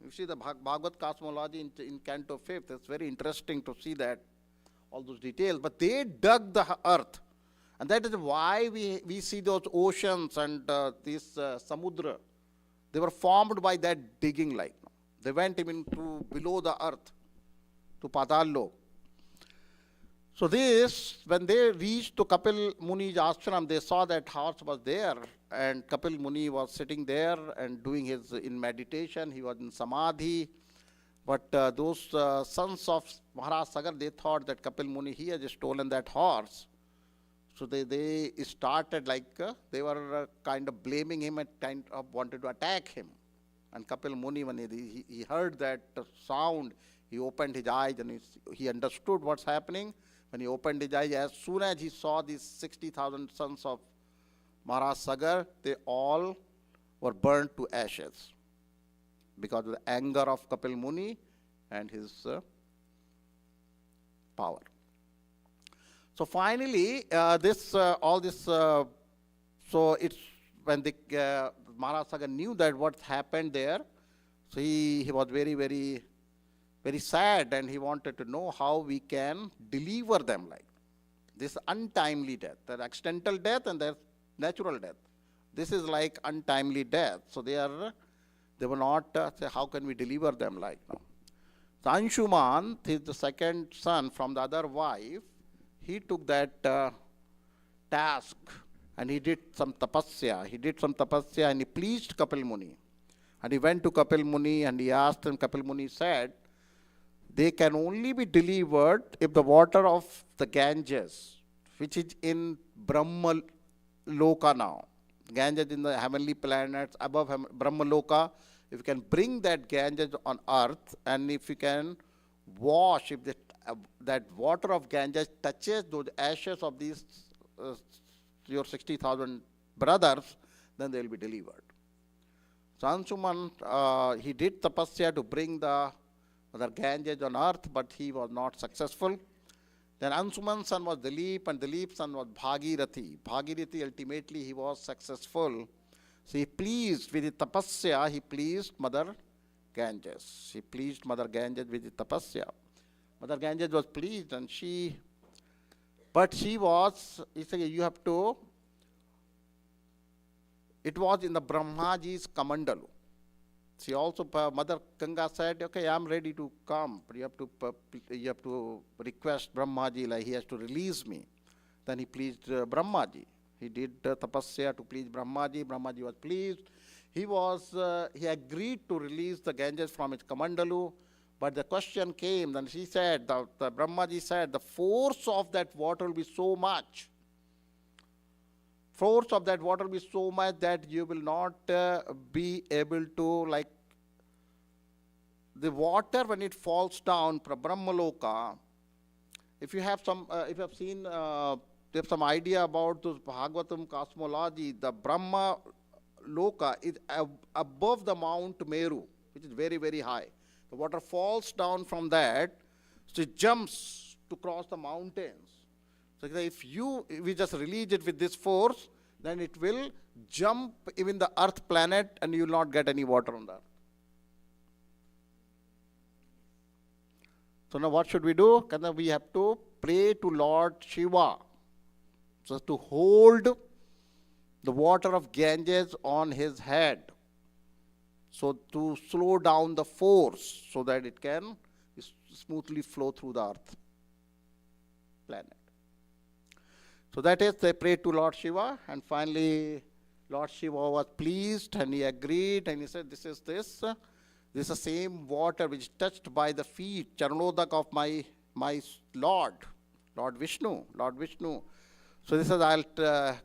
You see the Bhagavad cosmology in Canto 5th, it's very interesting to see that, all those details. But they dug the earth. And that is why we see those oceans and this samudra. They were formed by that digging like. They went even to below the earth, to Patal. So this, when they reached to Kapil Muni's ashram, they saw that horse was there, and Kapil Muni was sitting there and doing his, in meditation, he was in samadhi. But those sons of Maharaj Sagar, they thought that Kapil Muni, he has stolen that horse. So they started like, they were kind of blaming him and kind of wanted to attack him. And Kapil Muni, when he heard that sound, he opened his eyes and he understood what's happening. When he opened his eyes, as soon as he saw these 60,000 sons of Maharaj Sagar, they all were burnt to ashes because of the anger of Kapil Muni and his power. So finally, so it's when the Maharaj Sagar knew that what happened there, So he was very sad, and he wanted to know how we can deliver them like this untimely death. There's accidental death and there's natural death. This is like untimely death. So they were not, say, how can we deliver them like now? So Anshuman, the second son from the other wife, he took that task and he did some tapasya. He did some tapasya and he pleased Kapil Muni. And he went to Kapil Muni and he asked him, Kapil Muni said, they can only be delivered if the water of the Ganges, which is in Brahma Loka now, Ganges in the heavenly planets above Brahma Loka, if you can bring that Ganges on earth, and if you can wash, if that water of Ganges touches those ashes of these your 60,000 brothers, then they will be delivered. So Anshuman, he did tapasya to bring the Ganges on earth, but he was not successful. Then Anshuman's son was Dilip, and Dilip's son was Bhagirathi. Bhagirathi, ultimately, he was successful. So he pleased with the tapasya, he pleased Mother Ganges. He pleased Mother Ganges with the tapasya. Mother Ganges was pleased, and he said, you have to, it was in the Brahmaji's Kamandalu. She also, Mother Ganga said, okay, I'm ready to come, but you have to request Brahmaji, like he has to release me. Then he pleased Brahmaji. He did tapasya to please Brahmaji. Brahmaji was pleased. He agreed to release the Ganges from its Kamandalu, but the question came, then she said, the Brahmaji said, the force of that water will be so much. Force of that water will be so much that you will not be able to, like, the water when it falls down from Brahmaloka, if you have some, if you have seen, you have some idea about this Bhagavatam cosmology, the Brahma Loka is above the Mount Meru, which is very, very high. The water falls down from that, so it jumps to cross the mountains. So if we just release it with this force, then it will jump even the earth planet and you will not get any water on the earth. So now what should we do? We have to pray to Lord Shiva. So to hold the water of Ganges on his head. So to slow down the force so that it can smoothly flow through the earth planet. So that is, they prayed to Lord Shiva, and finally Lord Shiva was pleased and he agreed, and he said, this is the same water which is touched by the feet, Charanodak of my Lord Vishnu. So this is, I'll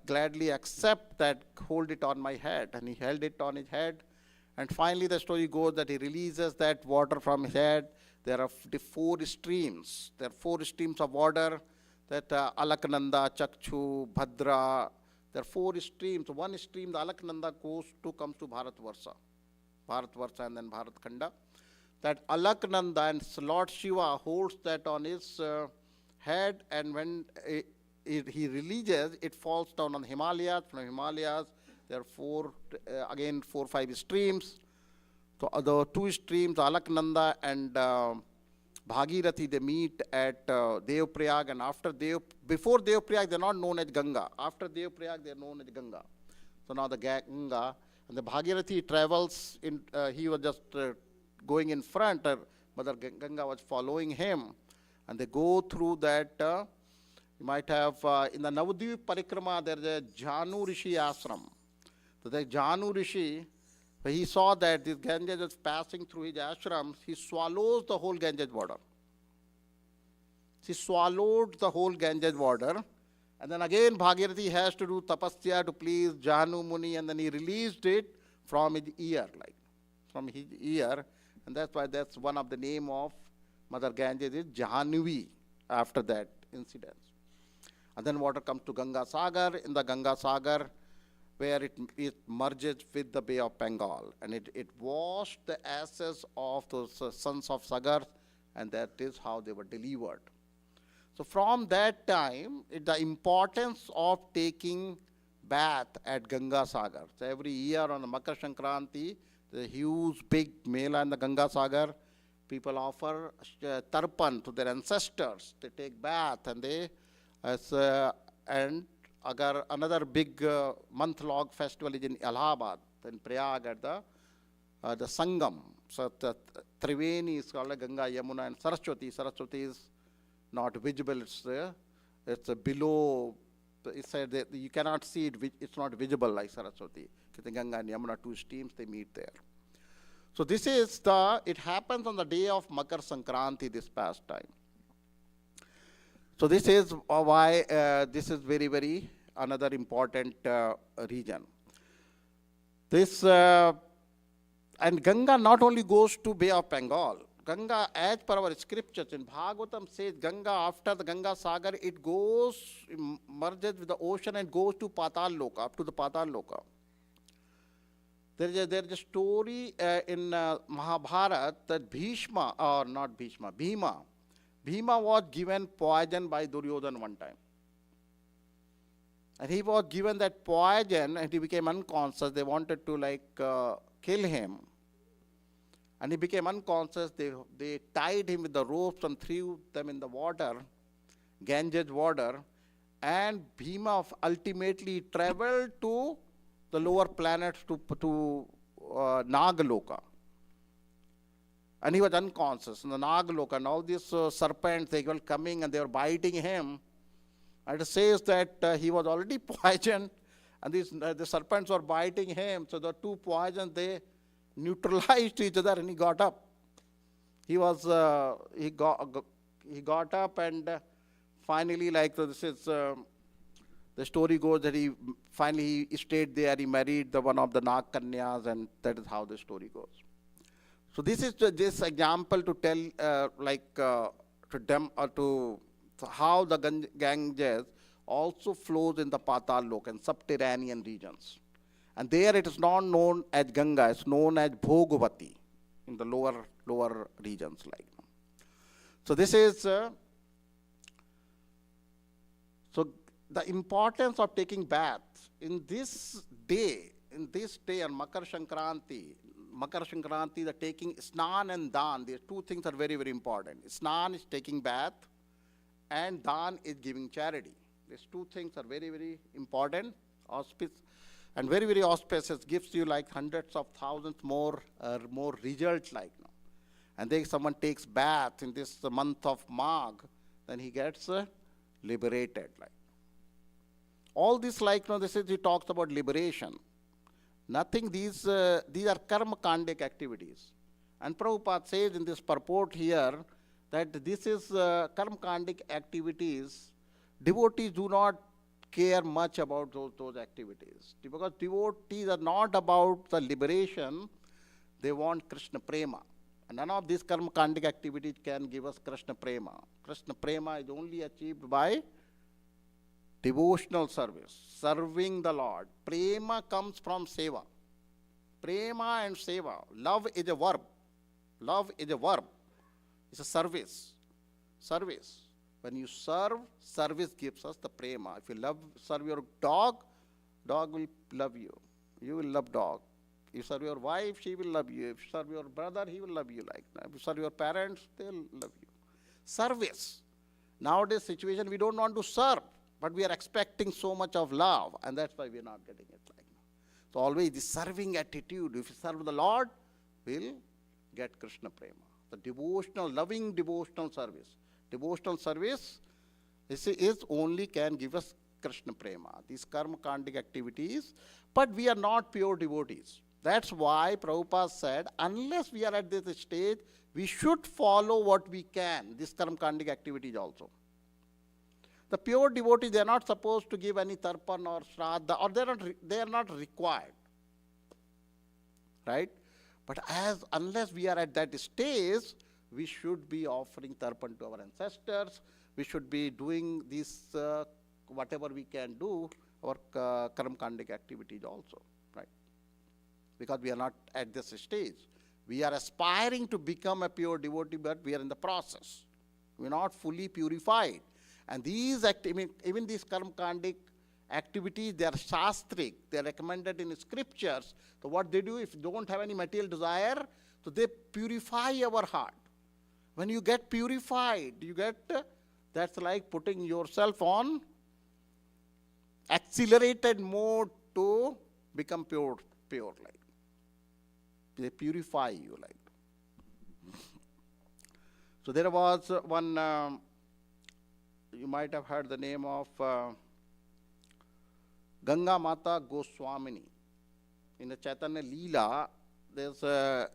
gladly accept that, hold it on my head. And he held it on his head. And finally the story goes that he releases that water from his head. There are 4 streams. There are 4 streams of water. That Alaknanda, Chakchu, Bhadra, there are 4 streams. One stream, the Alaknanda comes to Bharatvarsha and then Bharatkanda. That Alaknanda, and Lord Shiva holds that on his head, and when he releases, it falls down on Himalayas. From Himalayas, there are 4 or 5 streams. So the 2 streams, Alaknanda and Bhagirathi, they meet at Devprayag, and before Devprayag, they're not known as Ganga. After Devprayag, they're known as Ganga. So now the Ganga, and the Bhagirathi travels in, he was just going in front, Mother Ganga was following him, and they go through that, you might have, in the Navadvip Parikrama, there's a Janu Rishi ashram. So the Janu Rishi, when he saw that this Ganges was passing through his ashram, he swallows the whole Ganges water. He swallowed the whole Ganges water. And then again, Bhagirathi has to do tapasya to please Janu Muni, and then he released it from his ear, And that's why that's one of the name of Mother Ganges is Jahnavi after that incident. And then water comes to Ganga Sagar. In the Ganga Sagar, where it merges with the Bay of Bengal, and it washed the ashes of those sons of Sagar, and that is how they were delivered. So from that time, the importance of taking bath at Ganga Sagar. So every year on the Makar Sankranti, The huge big mela in the Ganga Sagar. People offer tarpan to their ancestors. They take bath and and agar another big month-long festival is in Allahabad, in Prayag at the Sangam. So the Triveni is called Ganga, Yamuna, and Saraswati. Saraswati is not visible. It's below. It said that you cannot see it. It's not visible like Saraswati. Ganga and Yamuna, two streams, they meet there. So this is it happens on the day of Makar Sankranti, this past time. So this is why this is very, very another important region. This, and Ganga not only goes to Bay of Bengal, Ganga, as per our scriptures, in Bhagavatam says Ganga, after the Ganga Sagar, it goes, merges with the ocean and goes to Patal Loka, up to the Patal Loka. There is a story in Mahabharata that Bhishma, or not Bhishma, Bhima was given poison by Duryodhana one time. And he was given that poison and he became unconscious. They wanted to kill him. And he became unconscious. They tied him with the ropes and threw them in the water, Ganges water. And Bhima ultimately traveled to the lower planets to Nagaloka. And he was unconscious in the Nagaloka. And all these serpents, they were coming and they were biting him. And it says that he was already poisoned. And the serpents were biting him. So the two poisons, they neutralized each other and he got up. He got up and finally, this is, the story goes that he finally stayed there, he married one of the Nag Kanyas, and that is how the story goes. So this is this example to tell to how the Ganges also flows in the Patal Loka, in subterranean regions. And there it is not known as Ganga, it's known as Bhogavati in the lower regions. So this is, so the importance of taking baths in this day on Makar Sankranti, the taking Snan and Dan, these two things are very, very important. Snan is taking bath and Dan is giving charity. These two things are very, very important. And very, very auspicious, gives you hundreds of thousands more results And someone takes bath in this month of Magh, then he gets liberated. All this this is, he talks about liberation. Nothing, these are karma kandic activities. And Prabhupada says in this purport here that this is karma kandic activities. Devotees do not care much about those activities. Because devotees are not about the liberation, they want Krishna Prema. And none of these karma kandic activities can give us Krishna Prema. Krishna Prema is only achieved by devotional service, serving the Lord. Prema comes from seva. Prema and seva. Love is a verb. Love is a verb. It's a service. Service. When you serve, service gives us the prema. If you serve your dog, dog will love you. You will love dog. You serve your wife, she will love you. If you serve your brother, he will love you like that. If you serve your parents, they will love you. Service. Nowadays situation, we don't want to serve, but we are expecting so much of love, and that's why we are not getting it like that. So always the serving attitude. If you serve the Lord, we'll get Krishna Prema. The devotional, loving devotional service. Devotional service is only can give us Krishna Prema. These karma kandic activities, but we are not pure devotees. That's why Prabhupada said, unless we are at this stage, we should follow what we can, these karma kandic activities also. The pure devotees, they are not supposed to give any tarpan or shraddha, or they are not required. Right? But unless we are at that stage, we should be offering tarpan to our ancestors. We should be doing this, whatever we can do, our karma kandic activities also, right? Because we are not at this stage. We are aspiring to become a pure devotee, but we are in the process. We are not fully purified. And these even these karma kandic activities, they are shastric, they are recommended in scriptures. So what they do, if you don't have any material desire, so they purify our heart. When you get purified, you get, that's like putting yourself on accelerated mode to become pure like. They purify you like. So there was one, you might have heard the name of Ganga Mata Goswamini. In the Chaitanya Leela, there's a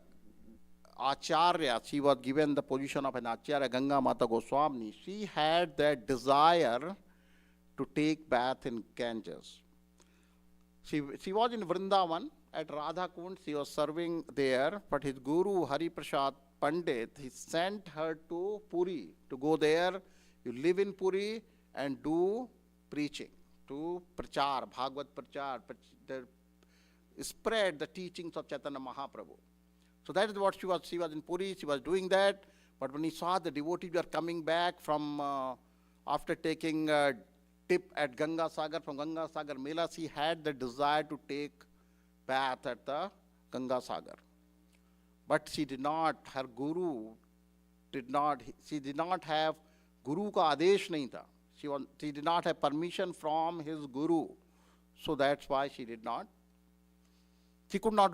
Acharya, she was given the position of an Acharya, Ganga Mata Goswamini. She had that desire to take bath in Ganges. She was in Vrindavan at Radha Kund, she was serving there, but his guru Hari Prasad Pandit, he sent her to Puri to go there. You live in Puri and do preaching, to prachar, Bhagavad prachar, spread the teachings of Chaitanya Mahaprabhu. So that is what she was in Puri, she was doing that. But when he saw the devotees were coming back from, after taking a dip at Ganga Sagar, from Ganga Sagar Mela, she had the desire to take bath at the Ganga Sagar. But she did not, her guru she did not have, guru ka adesh nahi tha. She did not have permission from his guru. So that's why she could not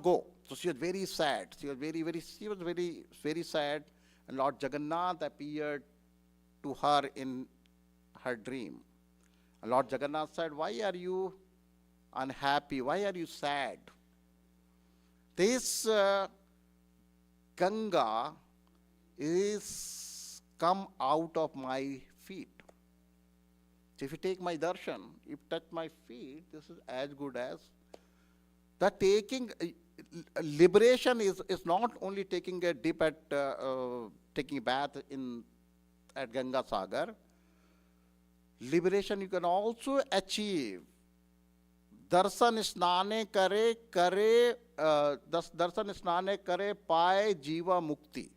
go. So she was very sad. She was very sad. And Lord Jagannath appeared to her in her dream. And Lord Jagannath said, "Why are you unhappy? Why are you sad? This Ganga is come out of my feet. So if you take my darshan, if you touch my feet, this is as good as the taking. Liberation is not only taking a dip at taking a bath at Ganga Sagar. Liberation you can also achieve. Darshan snane kare darshan snane kare paye jiva mukti.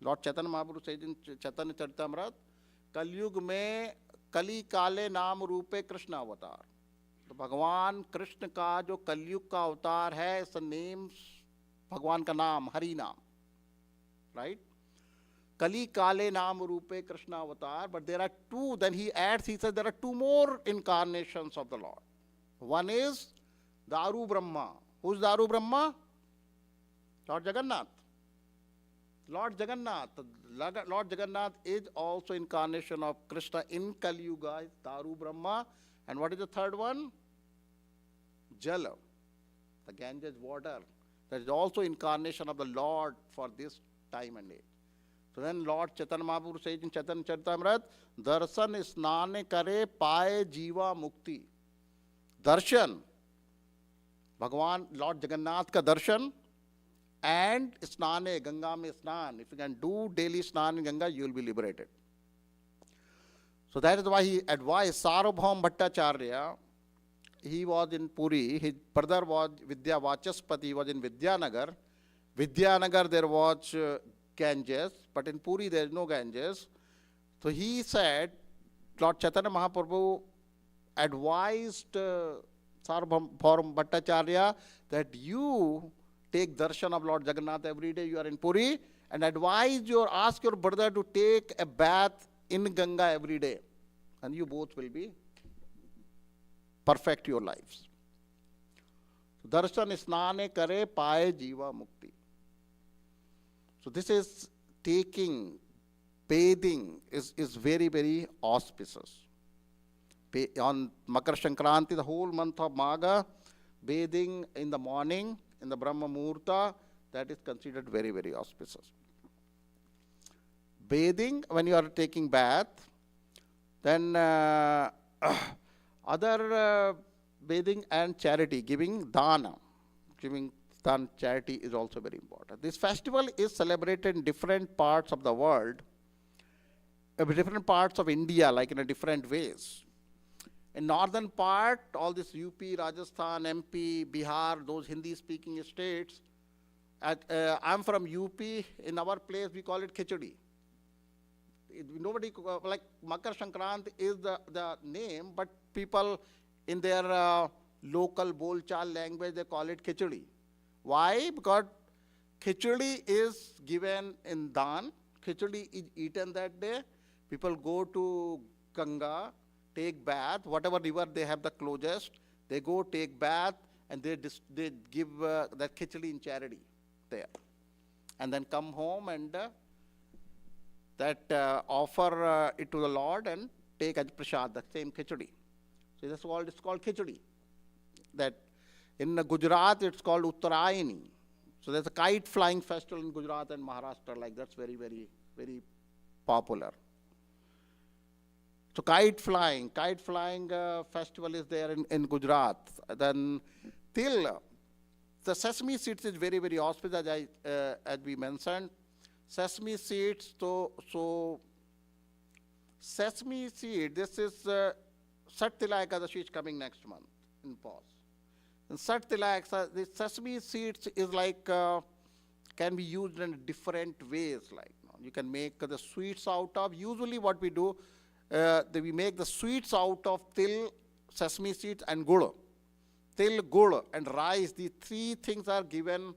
Lord Chaitanya Mahaprabhu says in Chaitanya Charitamrita, Kalyug में कली काले नाम रूपे कृष्ण अवतार. तो भगवान कृष्ण का जो कलयुग का अवतार है, इस नेम भगवान का नाम हरि नाम, राइट? कली काले नाम रूपे कृष्ण अवतार. But there are two, then he adds, he says there are two more incarnations of the Lord. One is Daru Brahma. Who is Daru Brahma? Lord Jagannath. Lord Jagannath is also incarnation of Krishna in Kali Yuga, Daru Brahma. And what is the third one? Jala, the Ganges water. That is also incarnation of the Lord for this time and age. So then Lord Chaitanya Mahaprabhu says in Chaitanya Charitamrita, Darshan snane kare paye jiva mukti. Darshan, Bhagwan, Lord Jagannath ka darshan, and snane, Ganga mein snan. If you can do daily snan in Ganga, you will be liberated. So that is why he advised Sarvabhaum Bhattacharya. He was in Puri, his brother was Vidya Vachaspati, he was in Vidyanagar. Vidyanagar there was Ganges, but in Puri there is no Ganges. So he said, Lord Chaitanya Mahaprabhu advised Sarvabhaum Bhattacharya that you take darshan of Lord Jagannath every day you are in Puri, and ask your brother to take a bath in Ganga every day, and you both will be perfect your lives. Darshan snane kare paye jiva mukti. So this is taking, bathing is very, very auspicious. On Makar Sankranti, the whole month of Magha, bathing in the morning, in the Brahma Muhurta, that is considered very, very auspicious. Bathing, when you are taking bath, then other bathing and charity, giving dana, charity is also very important. This festival is celebrated in different parts of the world, different parts of India, like in a different ways. In northern part, all this UP, Rajasthan, MP, Bihar, those Hindi-speaking states. I'm from UP. In our place, we call it khichdi. Nobody, like Makar Sankrant is the name, but people in their local Bolchal language, they call it khichdi. Why? Because khichdi is given in dan. Khichdi is eaten that day. People go to Ganga, take bath, whatever river they have the closest, they go take bath, and they give that khichdi in charity there. And then come home and offer it to the Lord and take as prasad, the same khichdi. So that's what it's called khichdi. That in Gujarat, it's called Uttarayani. So there's a kite flying festival in Gujarat and Maharashtra, like that's very, very, very popular. So kite flying festival is there in Gujarat. Then till the sesame seeds is very, very auspicious, as we mentioned. Sesame seeds, so sesame seed, this is Sat Tila Ekadashi is coming next month in pause. In Sat Tila, the sesame seeds is like, can be used in different ways. Like, you can make the sweets out of, usually what we do, we make the sweets out of til, sesame seeds and gul. Til, gul and rice, these three things are given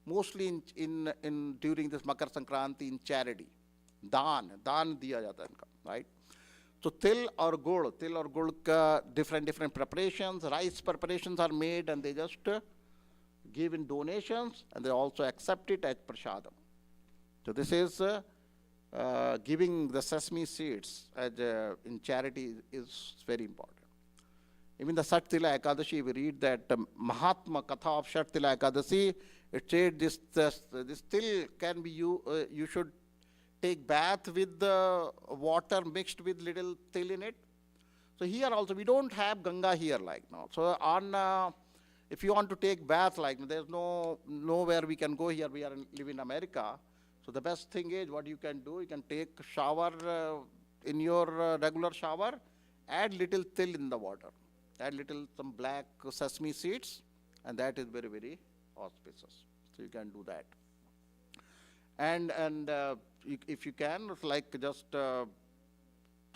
mostly in during this Makar Sankranti in charity. Daan diya jata hai inka, right? So til or gul ka different preparations, rice preparations are made, and they just give in donations, and they also accept it as prasadam. So this is giving the sesame seeds as in charity is very important. Even the Sat Tila Ekadashi, we read that Mahatma Katha of Sat Tila Ekadashi, it said this till can be you should take bath with the water mixed with little till in it. So here also we don't have Ganga here like now. So on if you want to take bath like there's nowhere we can go here. We live in America. So the best thing is what you can do. You can take shower in your regular shower. Add little till in the water. Add some black sesame seeds, and that is very, very auspicious. So you can do that. And if you can, like just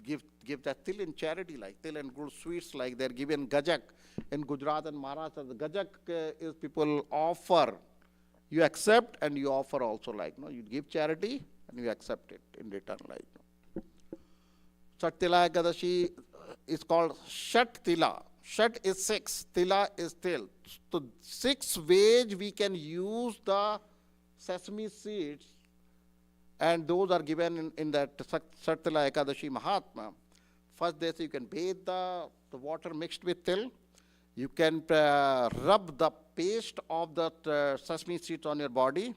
give that till in charity, like till and good sweets, like they're given gajak in Gujarat and Maharashtra. The gajak is people offer. You accept and you offer also, like you give charity and you accept it in return, like. Sat Tila Ekadashi is called Shat Tila. Shat is 6, Tila is till. So 6 ways we can use the sesame seeds, and those are given in that Sat Tila Ekadashi Mahatma. First day, so you can bathe the water mixed with till. You can rub the paste of the sesame seeds on your body.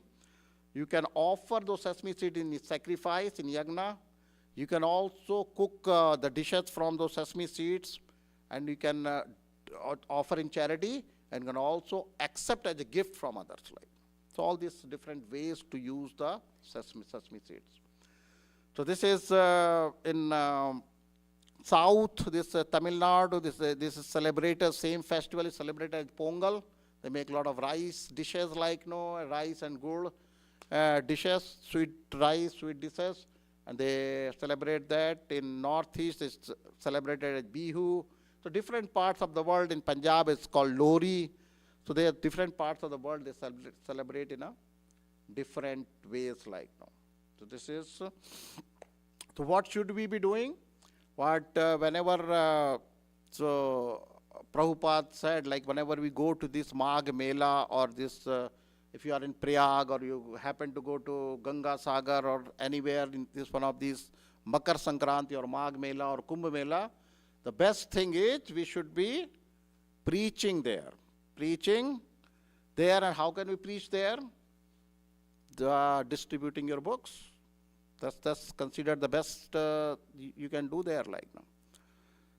You can offer those sesame seeds in sacrifice, in yagna. You can also cook the dishes from those sesame seeds, and you can offer in charity, and can also accept as a gift from others. Like. So all these different ways to use the sesame seeds. So this is in South, this Tamil Nadu, this is celebrated, same festival is celebrated as Pongal. They make a lot of rice dishes like rice and gul dishes, sweet rice, sweet dishes. And they celebrate that. In Northeast, it's celebrated as Bihu. So different parts of the world, in Punjab, it's called Lori. So there are different parts of the world they celebrate in a different ways like now. So this is, so what should we be doing? What, whenever, so Prabhupada said, like whenever we go to this Magh Mela or this, if you are in Prayag or you happen to go to Ganga Sagar or anywhere in this one of these Makar Sankranti or Magh Mela or Kumbh Mela, the best thing is we should be preaching there. Preaching there, and how can we preach there? Distributing your books. That's considered the best you can do there like now.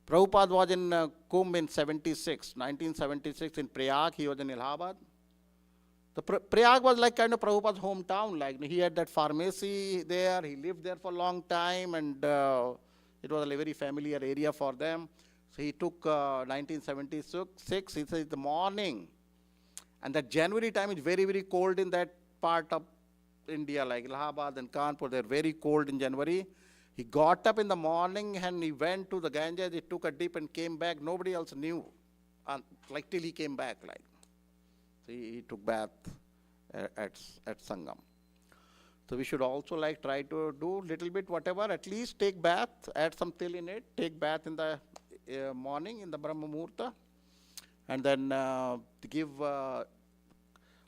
Prabhupada was in Kumbh in 1976 in Prayag. He was in Allahabad. The Prayag was like kind of Prabhupada's hometown. Like he had that pharmacy there. He lived there for a long time, and it was a very familiar area for them. So he took 1976. He said the morning, and that January time is very, very cold in that part of India, like Allahabad and Kanpur. They're very cold in January. He got up in the morning and he went to the Ganges. He took a dip and came back. Nobody else knew. like till he came back, like. So he took bath at Sangam. So we should also like try to do little bit whatever, at least take bath, add some til in it, take bath in the morning in the Brahma Muhurta, and then give, or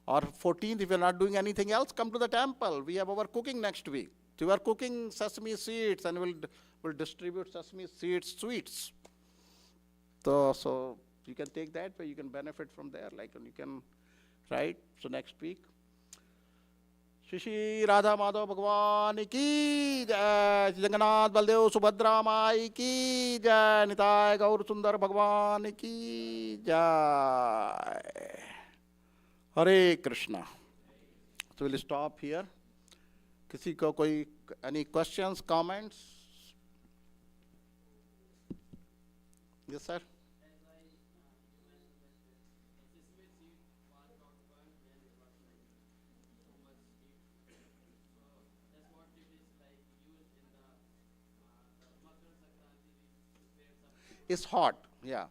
14th, if you're not doing anything else, come to the temple. We have our cooking next week. So we are cooking sesame seeds and we'll distribute sesame seeds sweets. So you can take that, but you can benefit from there, like, and you can, right? So next week. Shri Shri Radha Madhav भगवान की जय, श्री जगन्नाथ बलदेव सुभद्रा माई की जय, निताय गौर सुंदर भगवान की जय. हरे Krishna. So we'll stop here. किसी को कोई any questions, comments? Yes, sir. It's hot, yeah.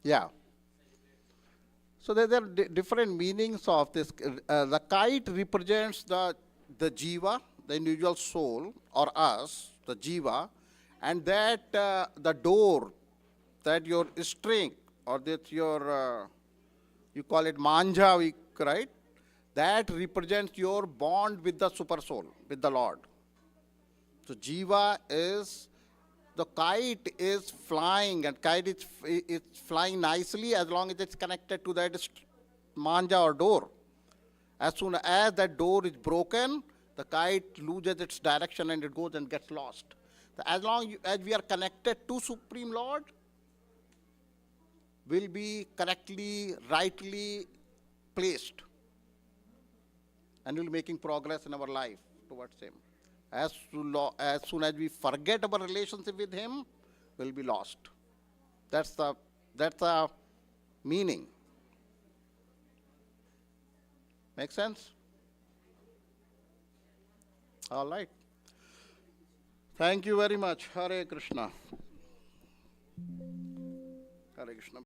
Yeah. So there are different meanings of this. The kite represents the jiva, the individual soul, or us, the jiva, and that the door, that your string, or that your, you call it manja, right? That represents your bond with the super soul, with the Lord. So jiva is, the kite is flying, and kite is flying nicely as long as it's connected to that manja or door. As soon as that door is broken, the kite loses its direction and it goes and gets lost. So as long as we are connected to Supreme Lord, will be correctly, rightly placed, and will be making progress in our life towards Him. As soon as we forget our relationship with Him, we'll be lost. That's the meaning. Make sense? All right. Thank you very much. Hare Krishna. Hare Krishna.